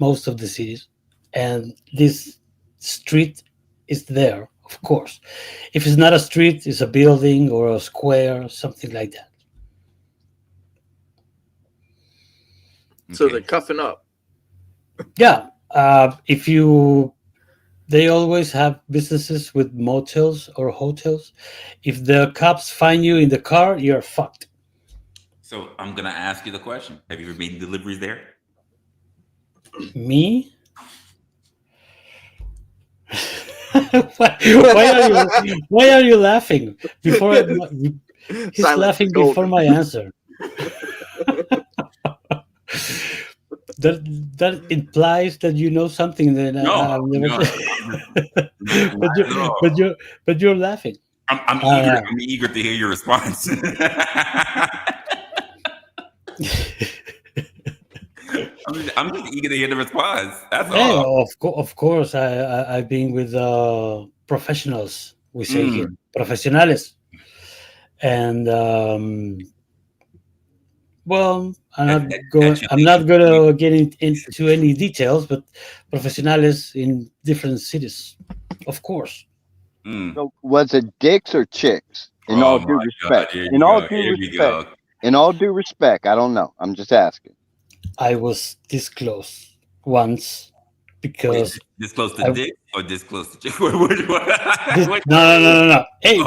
D: most of the cities, and this street is there, of course. If it's not a street, it's a building or a square, something like that.
C: So they're cuffing up.
D: Yeah. They always have businesses with motels or hotels. If the cops find you in the car, you're fucked.
A: So I'm gonna ask you the question: have you ever made deliveries there?
D: Me? Why are you laughing? He's
C: Silence
D: laughing
C: is golden.
D: before my answer. That implies that you know something that I've never said. But you're laughing.
A: I'm eager to hear your response. I'm just eager to hear the response. That's all.
D: Of course, I've been with professionals. We say here, profesionales, and well, I'm not going to get into any details, but profesionales in different cities, of course.
B: So was it dicks or chicks? In all due respect. In all due respect, I don't know. I'm just asking.
D: I was this close once because.
A: Wait, this close to dick or this close to chick?
D: No. Hey,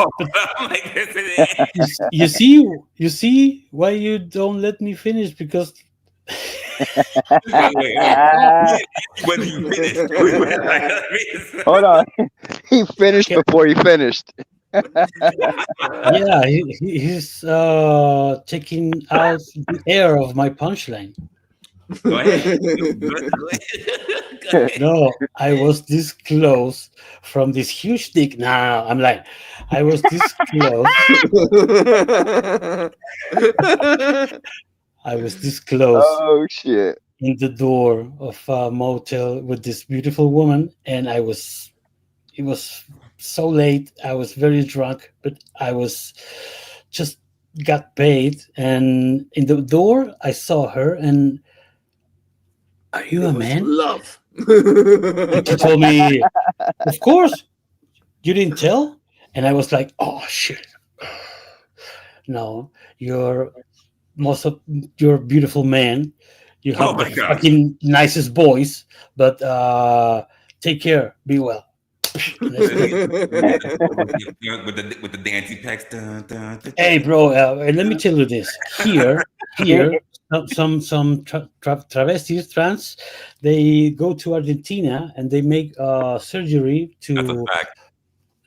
D: you see why you don't let me finish? Because
A: wait. Whether you finished.
B: Hold on. He finished before he finished.
D: Yeah, he's taking out the air of my punchline.
A: Go ahead.
D: No, I was this close from this huge dick. No, I'm lying. I was this close. I was this close.
B: Oh shit!
D: In the door of a motel with this beautiful woman, and it was so late. I was very drunk, but I was just got paid. And in the door, I saw her, and are you a man?
C: Love.
D: And she told me, of course. You didn't tell? And I was like, oh shit. No, you're most of you're a beautiful man. You
A: Oh
D: have the
A: my gosh.
D: fucking nicest voice, but take care, be well. And
A: with
D: that's it.
A: the dancing pecs. Dun, dun, dun,
D: Hey,
A: dun.
D: bro, and let me tell you this. Here, some travestis, trans, they go to Argentina and they make surgery
A: That's a
D: to
A: fact.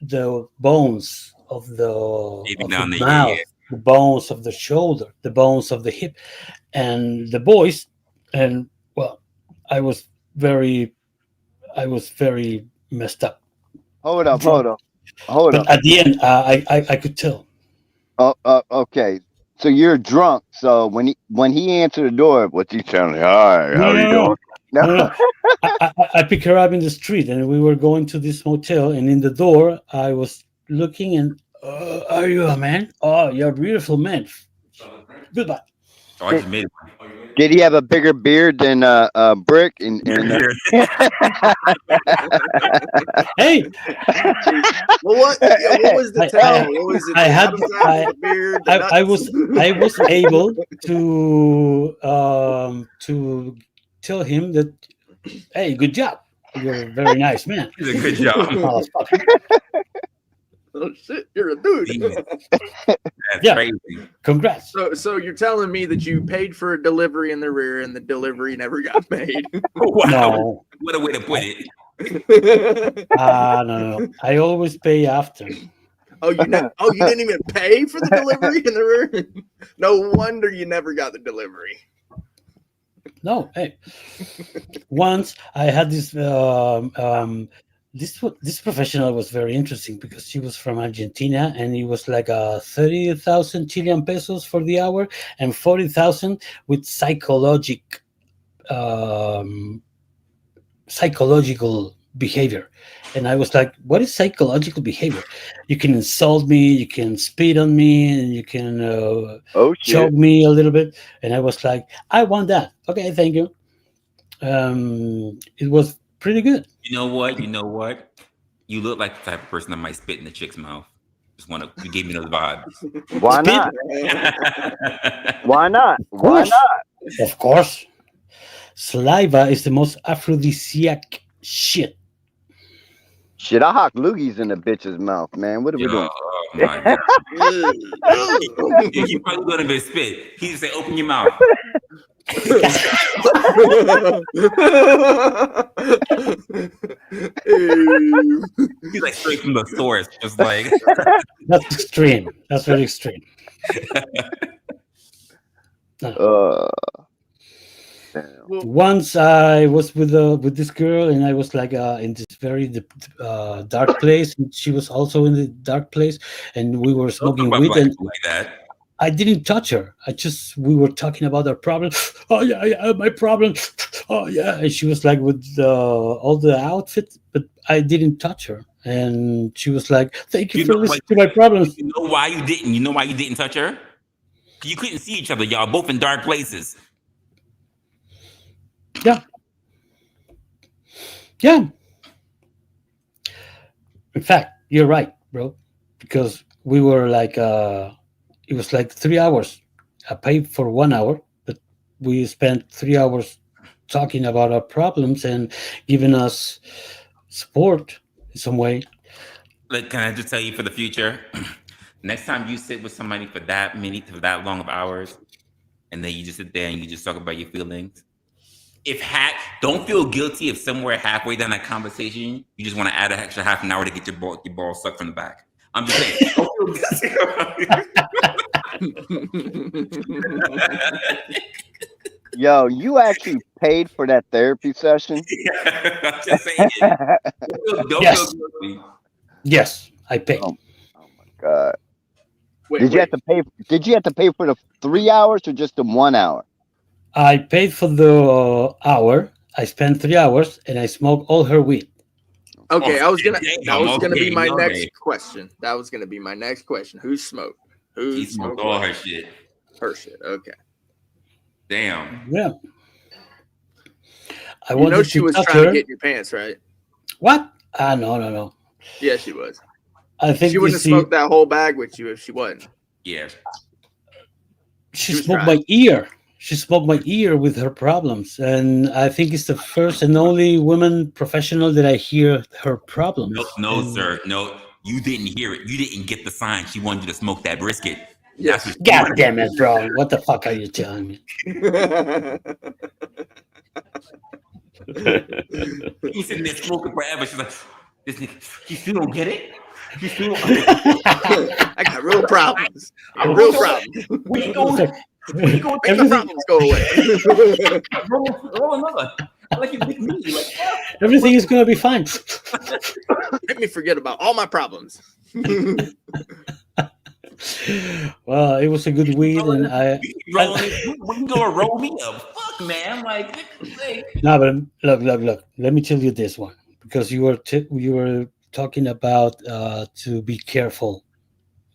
D: the bones
A: Even
D: of the
A: down there, yeah,
D: mouth, the bones of the shoulder, the bones of the hip, and the boys. And well, I was very, I was very messed up.
B: Hold up,
D: Drunk.
B: hold up.
D: But at the end, I could tell.
B: Okay. So you're drunk. So when he answered the door, what's he telling you? Hi,
D: No,
B: how you
D: no,
B: doing?
D: no,
B: No.
D: no, no. I picked her up in the street, and we were going to this motel. And in the door, I was looking, and are you a man? Oh, you're a beautiful man. Goodbye.
A: Oh, I just made it.
B: Did he have a bigger beard than Brick?
D: Hey,
C: Well, what was the tell? What was it?
D: I
C: The
D: had
C: Adam's apple, the beard, the
D: I
C: nuts?
D: was able to tell him that, hey, good job. You're a very nice man.
A: He did a good job.
D: Motherfucker.
C: Oh shit, you're a dude.
A: Demon. That's
D: Yeah.
A: crazy.
D: Congrats.
C: So you're telling me that you paid for a delivery in the rear and the delivery never got made?
A: Wow.
D: No.
A: What a way to put it.
D: No. I always pay after.
C: You didn't even pay for the delivery in the rear? No wonder you never got the delivery.
D: No, hey. Once I had this this professional was very interesting because she was from Argentina, and it was like 30,000 Chilean pesos for the hour and 40,000 with psychological behavior. And I was like, what is psychological behavior? You can insult me, you can spit on me, and you can
B: Oh shit.
D: choke me a little bit. And I was like, I want that. Okay, thank you. It was pretty good.
A: You know what? You look like the type of person that might spit in the chick's mouth. You gave me those vibes.
B: Why
D: Spit?
B: not? Why not? Why not?
D: Of course. Saliva is the most aphrodisiac shit.
B: Shit, I hock loogies in the bitch's mouth, man. What are we doing?
A: Oh my god. He probably gonna be spit. He just say, open your mouth. He's like straight from the source, just like
D: That's extreme. That's very extreme. Once I was with this girl, and I was like in this very dark place, and she was also in the dark place, and we were smoking weed, and
A: like that.
D: I didn't touch her. We were talking about our problem. Oh yeah, my problem. Oh yeah, and she was like with all the outfit, but I didn't touch her, and she was like, "Thank you for listening to my problems."
A: You know why you didn't? You know why you didn't touch her? You couldn't see each other. Y'all both in dark places.
D: Yeah. In fact, you're right, bro, because we were like, it was like 3 hours. I paid for 1 hour, but we spent 3 hours talking about our problems and giving us support in some way.
A: Like, can I just tell you for the future? Next time you sit with somebody for that long of hours, and then you just sit there and you just talk about your feelings. Don't feel guilty if somewhere halfway down that conversation you just want to add an extra half an hour to get your ball sucked from the back. I'm just saying. Don't feel guilty.
B: Yo, you actually paid for that therapy session?
A: I'm just saying. Don't feel guilty.
D: Yes, I paid.
B: Oh my god!
C: Did you
B: have to pay? Did you have to pay for the 3 hours or just the 1 hour?
D: I paid for the hour. I spent 3 hours, and I smoked all her weed.
C: Okay, that was gonna be my next question. That was gonna be my next question. Who smoked?
A: He smoked all her shit.
C: Her shit. Okay.
A: Damn.
D: Yeah.
C: You know she was trying to get in your pants, right?
D: What? No.
C: Yeah, she was.
D: I think
C: she wouldn't have smoked that whole bag with you if she wasn't.
A: Yeah.
D: She smoked my ear. She smoked my ear with her problems, and I think it's the first and only woman professional that I hear her problems.
A: No, sir. No, you didn't hear it. You didn't get the sign. She wanted you to smoke that brisket.
C: Yes.
D: God damn it, bro. What the fuck are you telling me?
A: He's sitting there smoking forever. She's like, this nigga, you still don't get it? You still
C: I got real problems. Real problems.
A: Where you going? Where you going?
C: Make the problems go away.
A: Roll another. I like you with me. Like,
D: everything is gonna be fine.
C: Make me forget about all my problems.
D: Well, it was a good weed, and
A: we gonna roll me up. Fuck, man. Like,
D: no, but look. Let me tell you this one, because you were talking about to be careful,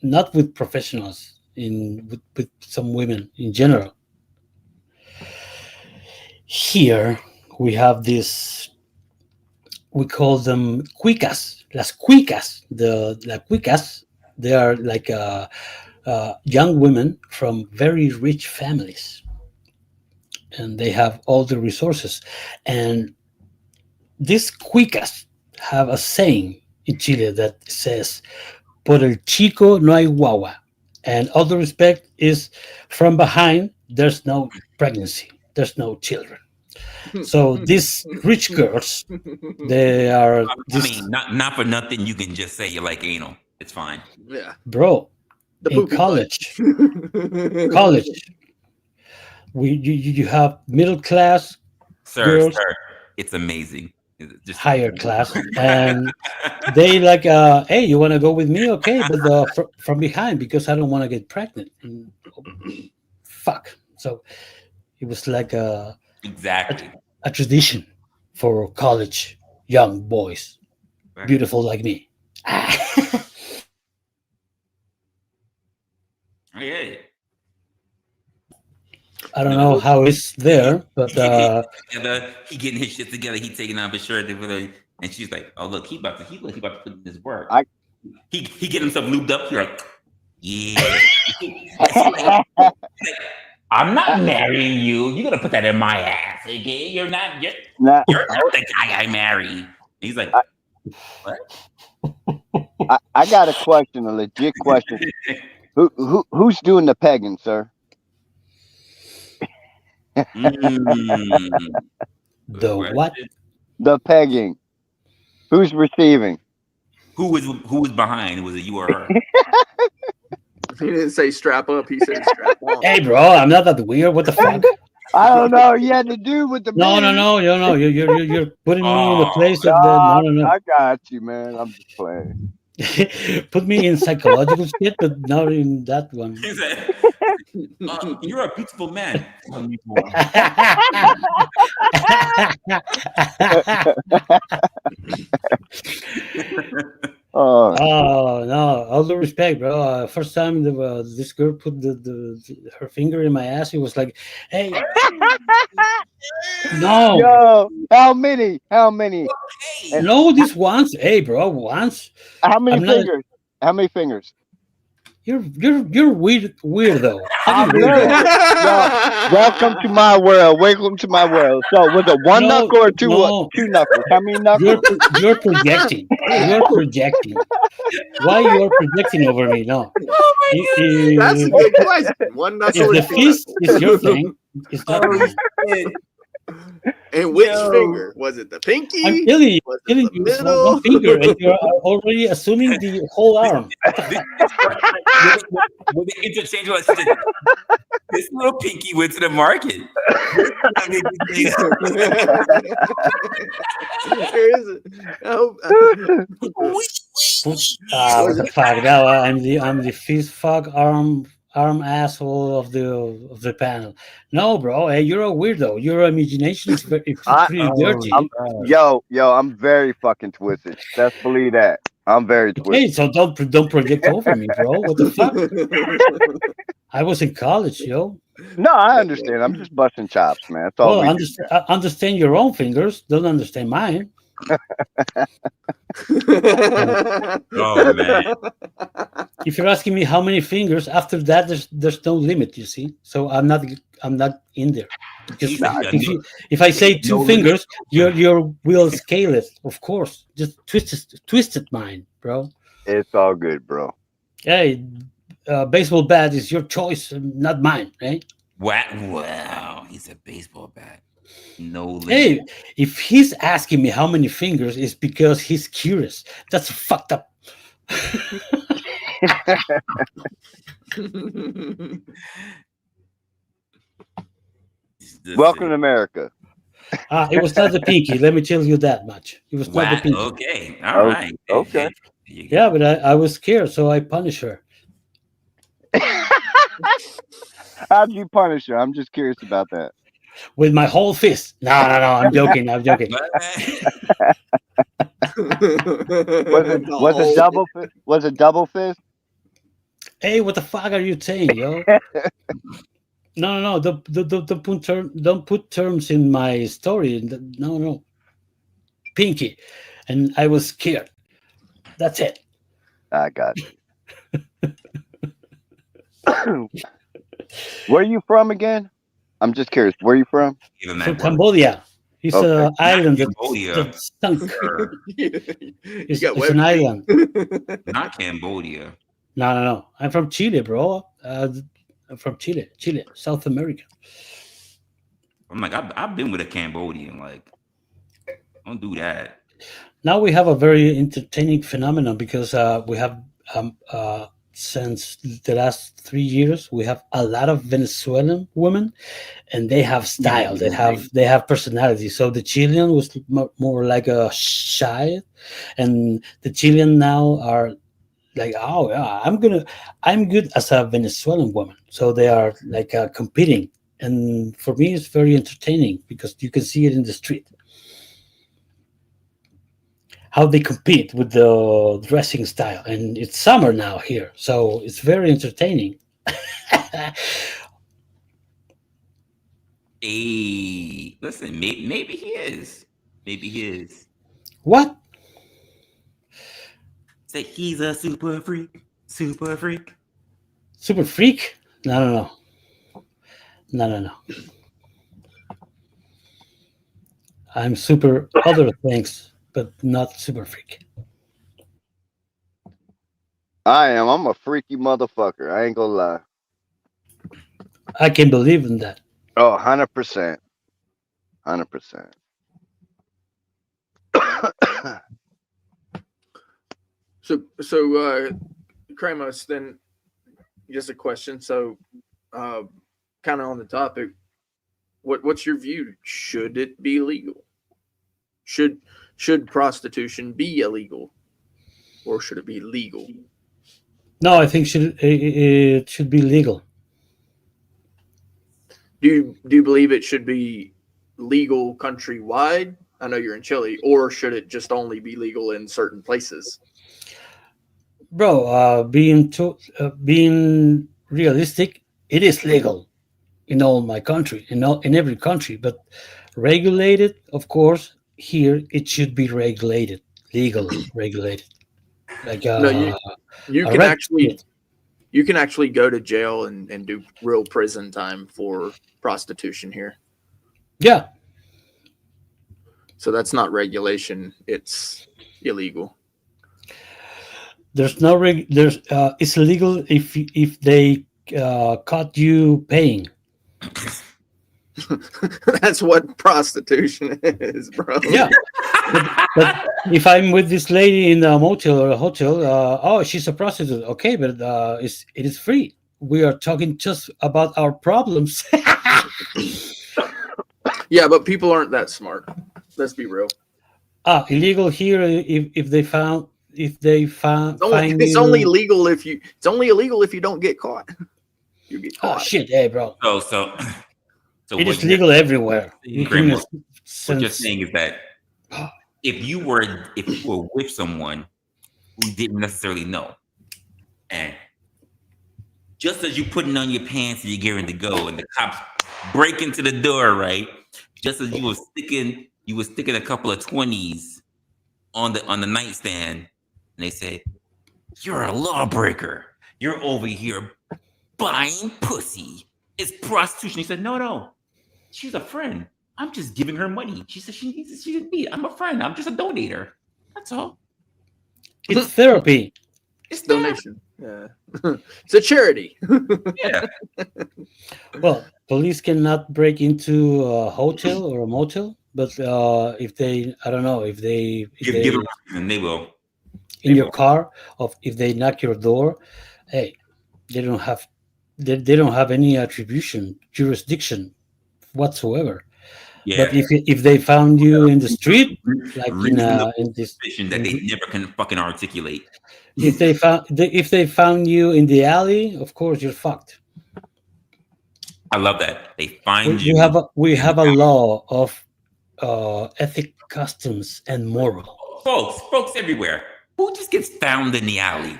D: not with professionals, with some women in general. Here we have this. We call them cuicas, las cuicas. La cuicas. They are like young women from very rich families, and they have all the resources. And these cuicas have a saying in Chile that says, "Por el chico no hay guagua," and all the respect is from behind. There's no pregnancy. There's no children. So these rich girls, they are.
A: I mean, not for nothing. You can just say you like anal. It's fine.
C: Yeah,
D: bro. In college, you have middle class girls,
A: sir. It's amazing.
D: Just higher class, and they like, hey, you want to go with me? Okay, but from behind, because I don't want to get pregnant. And, fuck. So it was like
A: exactly
D: a tradition for college young boys, beautiful like me.
A: Yeah.
D: I don't know how it's there, but
A: he getting his shit together. He taking off his shirt, and she's like, "Oh look, he about to put in his work." He get himself lubed up. He's like, "Yeah, I'm not marrying you. You're gonna put that in my ass, okay? You're not the guy I marry." He's like, "What?"
B: I got a question, a legit question. Who's doing the pegging, sir?
D: The what?
B: The pegging. Who's receiving?
A: Who was behind? Was it you or her?
C: He didn't say strap up. He said strap on.
D: Hey, bro, I'm not that weird. What the fuck?
B: I don't know. You had to do with the
D: no. You're putting me in the place of the no.
B: I got you, man. I'm just playing.
D: Put me in psychological shit, but not in that one.
A: You're a beautiful man.
D: Oh no! All due respect, bro. First time this girl put her finger in my ass, it was like, "Hey, no,
B: yo, how many?
D: No, this once, hey, bro, once.
B: How many fingers? How many fingers?
D: You're weirdo.
B: Welcome to my world. Welcome to my world. So was it one knuckle or two knuckles? How many knuckles?
D: You're projecting. Why you're projecting over me? No.
C: Oh that's a good question. One knuckle.
D: If the fist is your thing, it's not.
C: And which finger? Was it the pinky?
D: I'm telling you, one finger, and you're already assuming the whole arm.
A: With the interchangeable, this little pinky went to the market.
D: What the fuck? Now I'm the fist fuck arm asshole of the panel. No, bro, hey, you're a weirdo. Your imagination is pretty dirty.
B: I'm very fucking twisted. Let's believe that. I'm very twisted.
D: Hey, so don't project over me, bro. What the fuck? I was in college, yo.
B: No, I understand. I'm just busting chops, man. That's all.
D: Understand your own fingers. Don't understand mine.
A: Oh man!
D: If you're asking me how many fingers, after that there's no limit. You see, so I'm not in there because if I say two fingers, your will scale it. Of course, just twisted mind, bro.
B: It's all good, bro.
D: Hey, baseball bat is your choice, not mine, right?
A: Wow, he's a baseball bat. No limit.
D: Hey, if he's asking me how many fingers, it's because he's curious. That's fucked up.
B: Welcome to America.
D: It was not the pinky. Let me tell you that much. It was not the pinky.
A: Okay, all right.
B: Okay.
D: Yeah, but I was scared, so I punished her.
B: How'd you punish her? I'm just curious about that.
D: With my whole fist. No. I'm joking. I'm joking.
B: Was it double fist?
D: Hey, what the fuck are you saying, yo? No. Don't put terms in my story. No. Pinky, and I was scared. That's it.
B: I got you. Where are you from again? I'm just curious. Where are you from?
D: From Cambodia. It's an island that stunk. It's an island.
A: Not Cambodia.
D: No. I'm from Chile, bro. I'm from Chile, South America.
A: I'm like, I've been with a Cambodian. Like, don't do that.
D: Now we have a very entertaining phenomenon because we have since the last 3 years we have a lot of Venezuelan women, and they have style. They have personality. So the Chilean was more like a shy, and the Chilean now are like, oh yeah, I'm good as a Venezuelan woman. So they are like competing, and for me it's very entertaining because you can see it in the street how they compete with the dressing style, and it's summer now here, so it's very entertaining.
A: Hey, listen, maybe he is. Maybe he is.
D: What?
A: Say he's a super freak. Super freak.
D: Super freak? No. I'm super other things, but not super freak.
B: I am. I'm a freaky motherfucker. I ain't gonna lie.
D: I can believe in that.
B: Oh, 100%. 100%.
C: So, Kramos, then just a question. So, kind of on the topic, what's your view? Should it be legal? Should prostitution be illegal, or should it be legal?
D: No, I think it should be legal.
C: Do you believe it should be legal countrywide? I know you're in Chile, or should it just only be legal in certain places?
D: Bro, being realistic, it is legal in all my country, in every country, but regulated, of course. Here, it should be regulated, legally regulated. Like
C: no, you can actually go to jail and do real prison time for prostitution here.
D: Yeah.
C: So that's not regulation; it's illegal.
D: There's no it's illegal if they caught you paying.
C: That's what prostitution is, bro.
D: Yeah. But if I'm with this lady in a motel or a hotel, oh, she's a prostitute. Okay, but it is free. We are talking just about our problems.
C: Yeah, but people aren't that smart. Let's be real.
D: Illegal here if they find
C: it's only illegal if you don't get caught. You get caught.
D: Oh shit, hey bro.
A: So
D: it is legal everywhere.
A: What you're saying is that if you were with someone who didn't necessarily know, and just as you putting on your pants and you're gearing to go, and the cops break into the door, right? Just as you were sticking a couple of 20s on the nightstand, and they said, "You're a lawbreaker. You're over here buying pussy. It's prostitution." He said, "No, she's a friend. I'm just giving her money. She said she needs it. She didn't need it. I'm a friend. I'm just a donator. That's all.
D: It's therapy.
A: It's
C: donation. Yeah, it's a charity.
A: Yeah.
D: Well, police cannot break into a hotel or a motel, but if they, I don't know, if they
A: Give a reason, they will.
D: in your car, if they knock your door, hey, they don't have any attribution jurisdiction whatsoever.
A: Yeah.
D: But if they found you in the street, like in this
A: suspicion that they never can fucking articulate.
D: if they found you in the alley, of course you're fucked.
A: I love that. They find you.
D: We have a law of ethic, customs, and moral.
A: Folks everywhere. Who just gets found in the alley?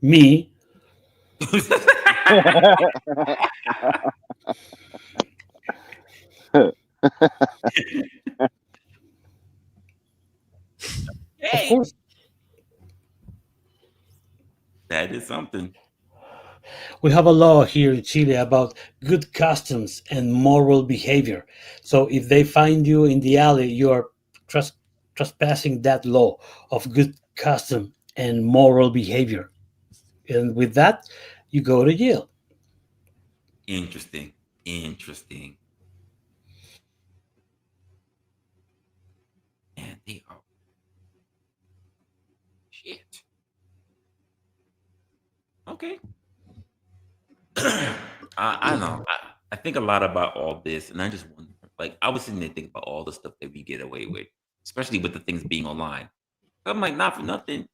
D: Me. Of course.
A: That is something.
D: We have a law here in Chile about good customs and moral behavior. So if they find you in the alley, you are trespassing that law of good custom and moral behavior. And with that, you go to jail.
A: Interesting. And they are shit. Okay. I don't know. I think a lot about all this, and I just wonder, like, I was sitting there thinking about all the stuff that we get away with, especially with the things being online. I'm like, not for nothing.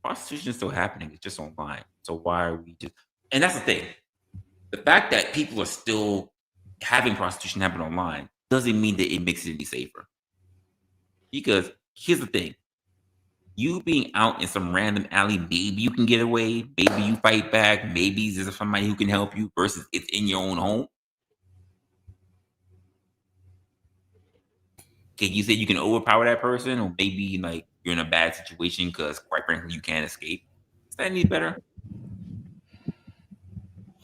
A: Prostitution is still happening. It's just online. So why are we just? And that's the thing. The fact that people are still having prostitution happen online doesn't mean that it makes it any safer. Because here's the thing. You being out in some random alley, maybe you can get away, maybe you fight back, maybe there's somebody who can help you versus it's in your own home. Okay, you said you can overpower that person, or maybe like you're in a bad situation because quite frankly you can't escape. Is that any better?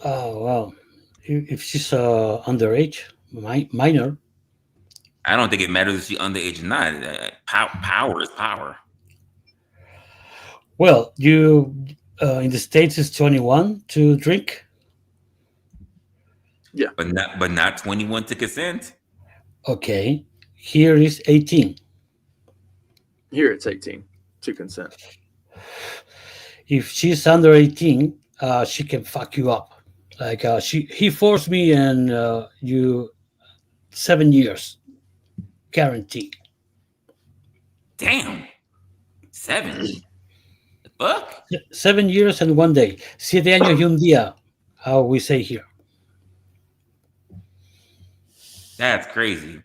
D: Oh, well, if she's underage, minor.
A: I don't think it matters if she's underage or not. Power is power.
D: Well, you in the States is 21 to drink.
C: Yeah,
A: but not 21 to consent.
D: Okay, here is 18.
C: Here it's 18 to consent.
D: If she's under 18, she can fuck you up. Like he forced me, and you 7 years guaranteed.
A: Damn, 7. The fuck?
D: 7 years and 1 day. 7 años y un día, how we say here.
A: That's crazy.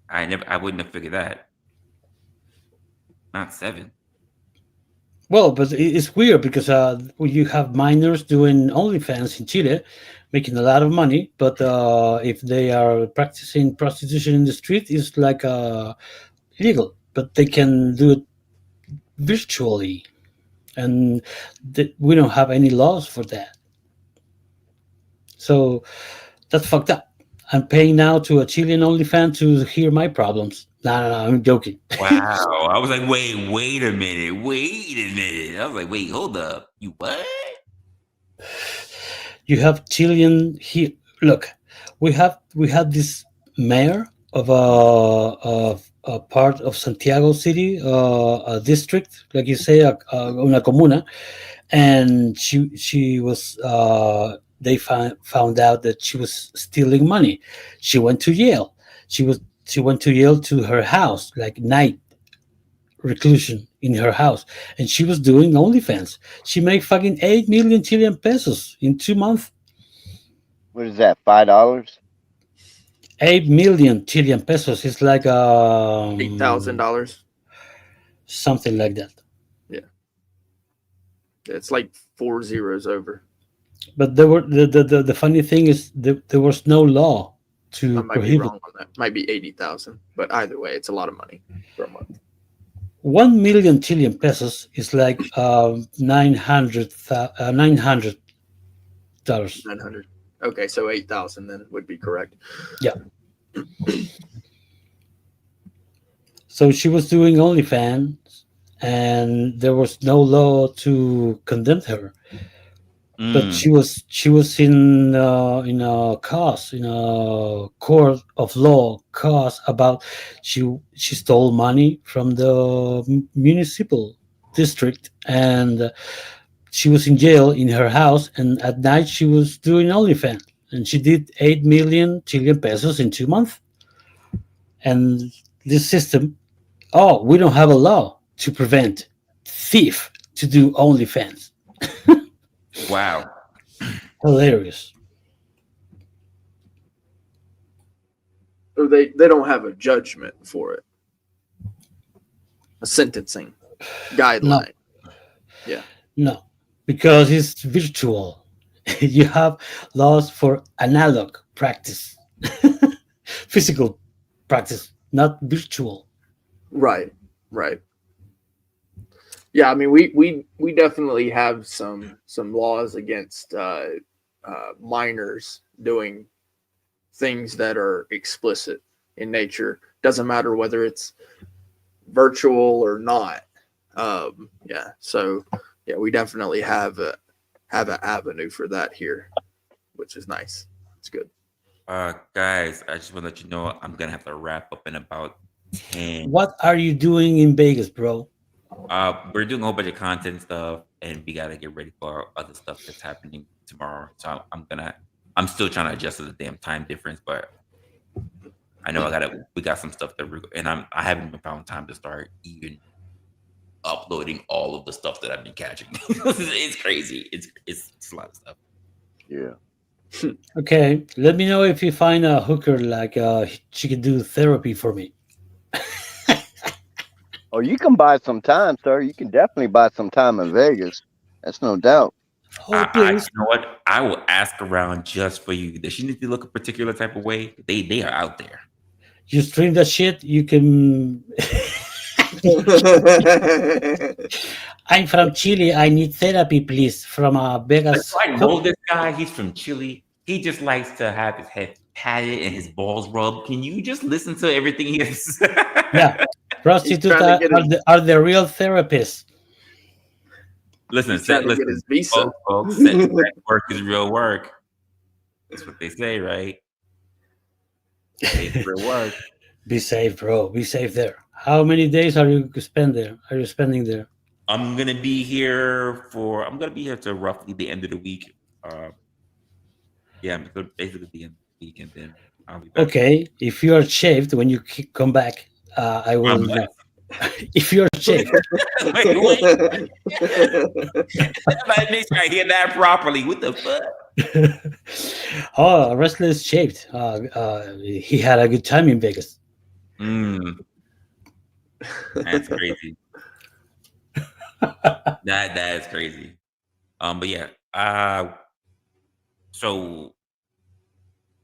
A: I wouldn't have figured that. Not 7.
D: Well, but it's weird because you have minors doing OnlyFans in Chile, making a lot of money. But if they are practicing prostitution in the street, it's like illegal. But they can do it virtually, and we don't have any laws for that. So that's fucked up. I'm paying now to a Chilean OnlyFans to hear my problems. No, I'm joking.
A: Wow. I was like, wait a minute. I was like, wait, hold up. You what?
D: You have Chilean here. Look, we have this mayor of a part of Santiago City, a district, like you say, una comuna, and she was. They found out that she was stealing money. She went to Yale. She went to Yale to her house, like night reclusion in her house, and she was doing OnlyFans. She made fucking 8 million Chilean pesos in 2 months.
B: What is that? $5?
D: 8 million Chilean pesos is like
C: $8,000.
D: Something like that.
C: Yeah, it's like 4 zeros over.
D: But there were the funny thing is there was no law to
C: I might
D: prohibit.
C: be wrong on that. Might be 80,000, but either way, it's a lot of money for a month.
D: 1 million Chilean pesos is like $900. $900.
C: 900. Okay, so 8,000 then would be correct.
D: Yeah. So she was doing OnlyFans, and there was no law to condemn her. But she was in a cause, in a court of law cause about she stole money from the municipal district, and she was in jail in her house, and at night she was doing OnlyFans, and she did 8 million Chilean pesos in 2 months. And this system, we don't have a law to prevent thief to do OnlyFans.
A: Wow.
D: Hilarious.
C: Or they don't have a judgment for it. A sentencing guideline. Yeah.
D: No, because it's virtual. You have laws for analog practice, physical practice, not virtual.
C: Right. Yeah, I mean, we definitely have some laws against minors doing things that are explicit in nature. Doesn't matter whether it's virtual or not. So we definitely have an avenue for that here, which is nice. It's good.
A: Guys, I just want to let you know I'm gonna have to wrap up in about 10.
D: What are you doing in Vegas, bro?
A: We're doing a whole bunch of content stuff, and we gotta get ready for other stuff that's happening tomorrow. So I'm still trying to adjust to the damn time difference, but I know we got some stuff and I haven't even found time to start even uploading all of the stuff that I've been catching. It's crazy. It's a lot of stuff.
B: Yeah.
D: Okay, let me know if you find a hooker like she can do therapy for me.
B: Oh, you can buy some time, sir. You can definitely buy some time in Vegas. That's no doubt.
D: Oh, please.
A: You know what? I will ask around just for you. Does she need to look a particular type of way? They are out there.
D: You stream that shit, you can. I'm from Chile. I need therapy, please. From Vegas.
A: I know this guy. He's from Chile. He just likes to have his head patted and his balls rubbed. Can you just listen to everything he has?
D: Yeah, prostitutes are the real therapists.
A: Listen, folks, sex work is real work. That's what they say, right? It's real work.
D: Be safe, bro. Be safe there. How many days are you spending there?
A: I'm gonna be here till roughly the end of the week. So basically the end of the week, and then I'll be back.
D: Okay, if you are shaved when you come back, I will know. If you're shaved.
A: Wait. Make sure I hear that properly. What the fuck?
D: Oh, Resla is shaved. He had a good time in Vegas.
A: That's crazy. That is crazy. But yeah. So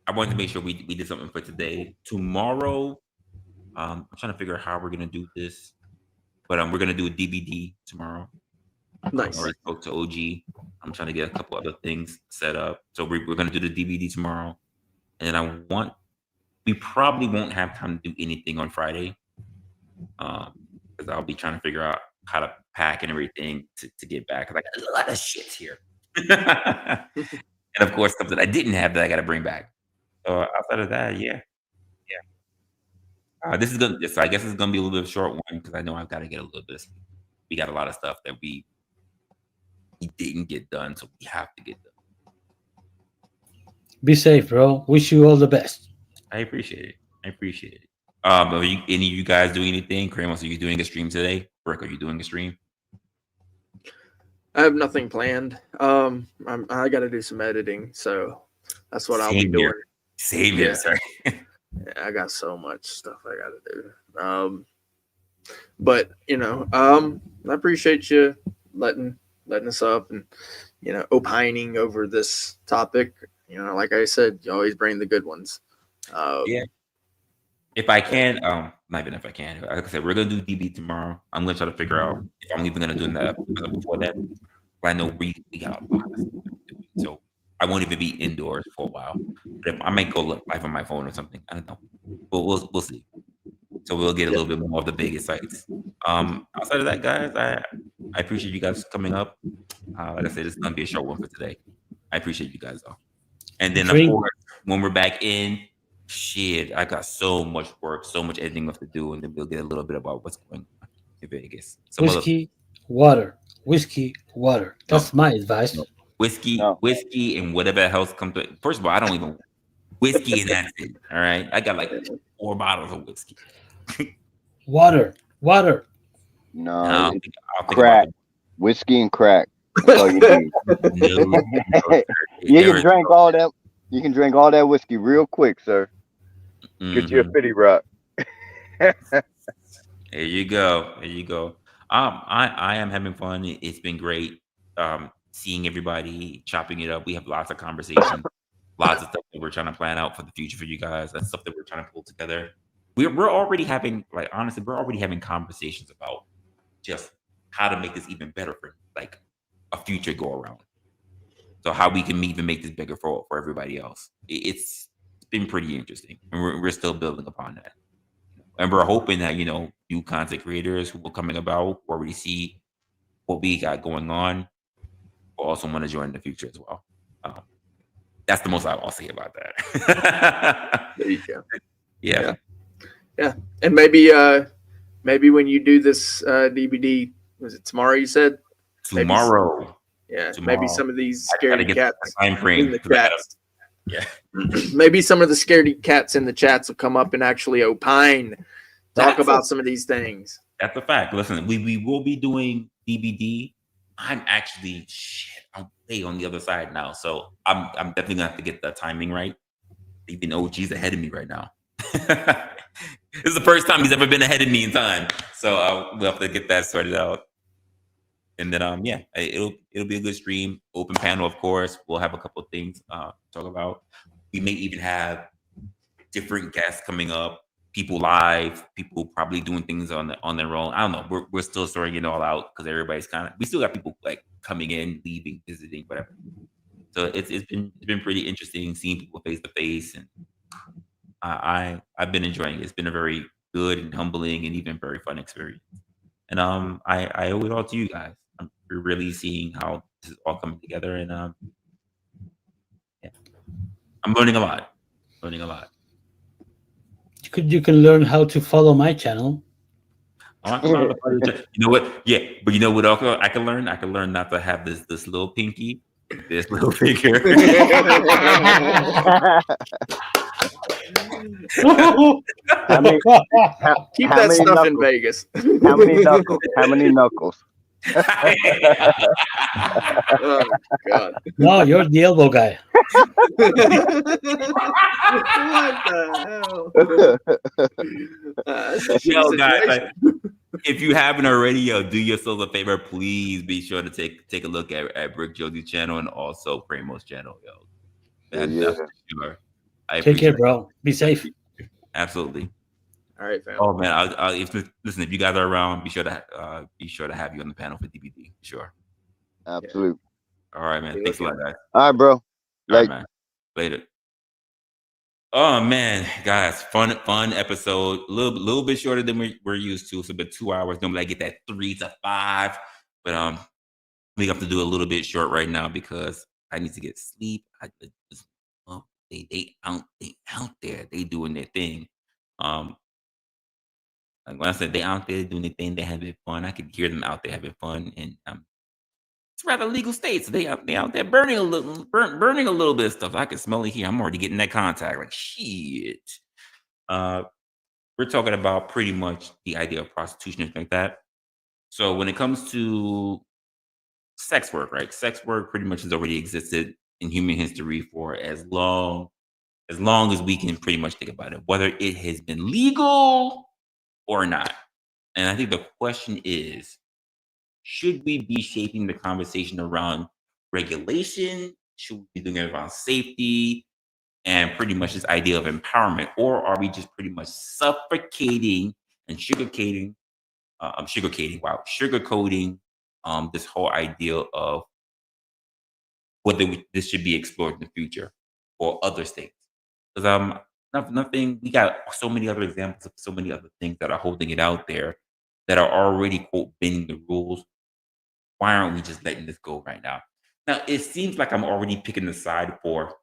A: I wanted to make sure we did something for today. Tomorrow, I'm trying to figure out how we're gonna do this, but we're gonna do a DVD tomorrow.
C: Nice.
A: I already spoke to OG. I'm trying to get a couple other things set up, so we're gonna do the DVD tomorrow, and we probably won't have time to do anything on Friday, because I'll be trying to figure out how to pack and everything to get back. Like a lot of shit here, and of course stuff that I didn't have that I got to bring back. So outside of that, yeah. This is gonna. So I guess it's gonna be a little bit of a short one because I know I've got to get a little bit of sleep. We got a lot of stuff that we didn't get done, so we have to get done.
D: Be safe, bro. Wish you all the best.
A: I appreciate it. Are any of you guys doing anything? Kramos, are you doing a stream today? Brick, are you doing a stream?
C: I have nothing planned. I got to do some editing, so that's what I'll be doing.
A: Same here, sir.
C: Yeah, I got so much stuff I got to do. But I appreciate you letting us up and opining over this topic. Like I said, you always bring the good ones.
A: Yeah. If I can, not even if I can. Like I said, we're gonna do DB tomorrow. I'm gonna try to figure out if I'm even gonna do that before that. But I know we got a lot of stuff to do, so I won't even be indoors for a while. But if I might go live on my phone or something, I don't know. But we'll see. So we'll get a little bit more of the Vegas sites. Outside of that, guys, I appreciate you guys coming up. Like I said, it's gonna be a short one for today. I appreciate you guys though. And then of course, when we're back in, shit, I got so much work, so much editing left to do, and then we'll get a little bit about what's going on in Vegas.
D: Whiskey, water. Whiskey, water. That's my advice.
A: No. Whiskey, and whatever else comes to it. First of all, I don't even whiskey and that's it. All right. I got like 4 bottles of whiskey.
D: Water.
B: No,
A: I'll
B: crack. Whiskey and crack. That's all you need. You can drink all that. You can drink all that whiskey real quick, sir. Get you a 50 rock.
A: There you go. I am having fun. It's been great. Seeing everybody, chopping it up. We have lots of conversations, lots of stuff that we're trying to plan out for the future for you guys. That's stuff that we're trying to pull together. We're already having, like, honestly, we're already having conversations about just how to make this even better for like a future go around. So how we can even make this bigger for everybody else. It's been pretty interesting, and we're still building upon that. And we're hoping that, new content creators who will coming about already see what we got going on will also want to join in the future as well. That's the most I'll say about that.
C: There you go.
A: Yeah.
C: And maybe when you do this DVD, was it tomorrow? You said
A: tomorrow.
C: Maybe some of these scaredy cats
A: time frame
C: in the chats.
A: Yeah.
C: Maybe some of the scaredy cats in the chats will come up and actually opine, talk about some of these things.
A: That's a fact. Listen, we will be doing DVD. I'm actually I'm way on the other side now, so I'm definitely gonna have to get the timing right. Even OG's ahead of me right now. This is the first time he's ever been ahead of me in time, so we'll have to get that sorted out. And then it'll be a good stream. Open panel, of course. We'll have a couple of things to talk about. We may even have different guests coming up, people live, people probably doing things on their own. I don't know. We're still sorting it all out because everybody's we still got people like coming in, leaving, visiting, whatever. So it's been pretty interesting seeing people face to face, and I've been enjoying it. It's been a very good and humbling and even very fun experience. And I owe it all to you guys. I'm really seeing how this is all coming together, and I'm learning a lot.
D: You can learn how to follow my channel.
A: You know what? Yeah, but you know what? Also, I can learn. I can learn not to have this little pinky, this little finger.
C: Keep that stuff knuckles? In Vegas.
B: How many knuckles?
C: Oh God!
D: No, you're the elbow guy.
C: What the hell?
A: Yo, guys, if you haven't already, do yourselves a favor. Please be sure to take a look at Brick Josie's channel and also Pramo's channel. Yo, that's for sure.
D: Take care, bro. Be safe.
A: Absolutely.
C: All right, fam.
A: Oh man, if you guys are around, be sure to have you on the panel for DVD. Sure.
B: Absolutely.
A: All right, man. Thanks a lot, guys.
B: All right, bro.
A: All right, man. Later. Oh man, guys, fun episode. A little bit shorter than we're used to. It's about 2 hours. Normally I get that 3 to 5, but we have to do a little bit short right now because I need to get sleep. They out there. They doing their thing. Like when I said they out there doing their thing, they having fun. I could hear them out there having fun, and it's rather legal states. They out there burning a little bit of stuff. I can smell it here. I'm already getting that contact. Like shit. We're talking about pretty much the idea of prostitution and like that. So when it comes to sex work, right? Sex work pretty much has already existed in human history for as long as we can pretty much think about it, whether it has been legal or not. And I think the question is, should we be shaping the conversation around regulation? Should we be doing it around safety? and pretty much this idea of empowerment, or are we just pretty much suffocating and sugarcoating, sugarcoating this whole idea of whether this should be explored in the future or other states? Because nothing. We got so many other examples of so many other things that are holding it out there that are already quote bending the rules. Why aren't we just letting this go right now? Now it seems like I'm already picking the side for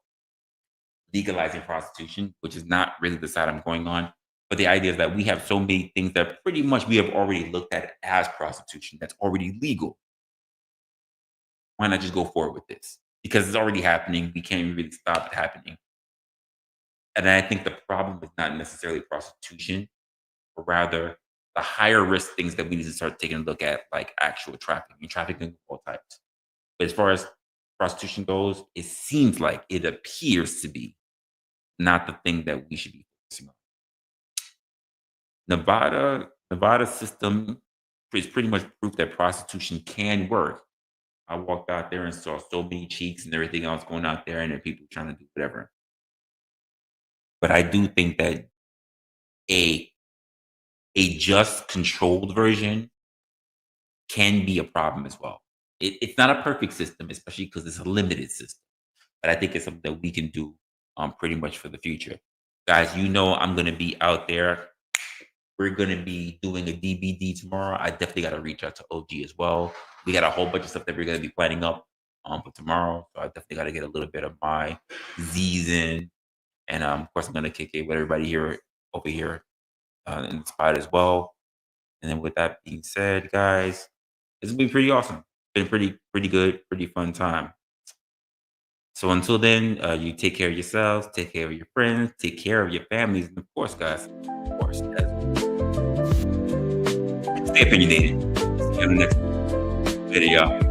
A: legalizing prostitution, which is not really the side I'm going on. But the idea is that we have so many things that pretty much we have already looked at as prostitution that's already legal. Why not just go forward with this? Because it's already happening. We can't really stop it happening. And I think the problem is not necessarily prostitution, but rather the higher risk things that we need to start taking a look at, like actual trafficking of all types. But as far as prostitution goes, it seems like it appears to be not the thing that we should be focusing on. Nevada system is pretty much proof that prostitution can work. I walked out there and saw so many cheeks and everything else going out there, and then people trying to do whatever. But I do think that a just controlled version can be a problem as well. It's not a perfect system, especially because it's a limited system. But I think it's something that we can do pretty much for the future. Guys, you know I'm going to be out there. We're going to be doing a DBD tomorrow. I definitely got to reach out to OG as well. We got a whole bunch of stuff that we're going to be planning up for tomorrow. So I definitely got to get a little bit of my Z's in. And of course, I'm going to kick it with everybody here over here in the spot as well. And then with that being said, guys, it's going to be pretty awesome. Been pretty good, pretty fun time. So until then, you take care of yourselves, take care of your friends, take care of your families, and of course, guys, stay opinionated. See you on the next video.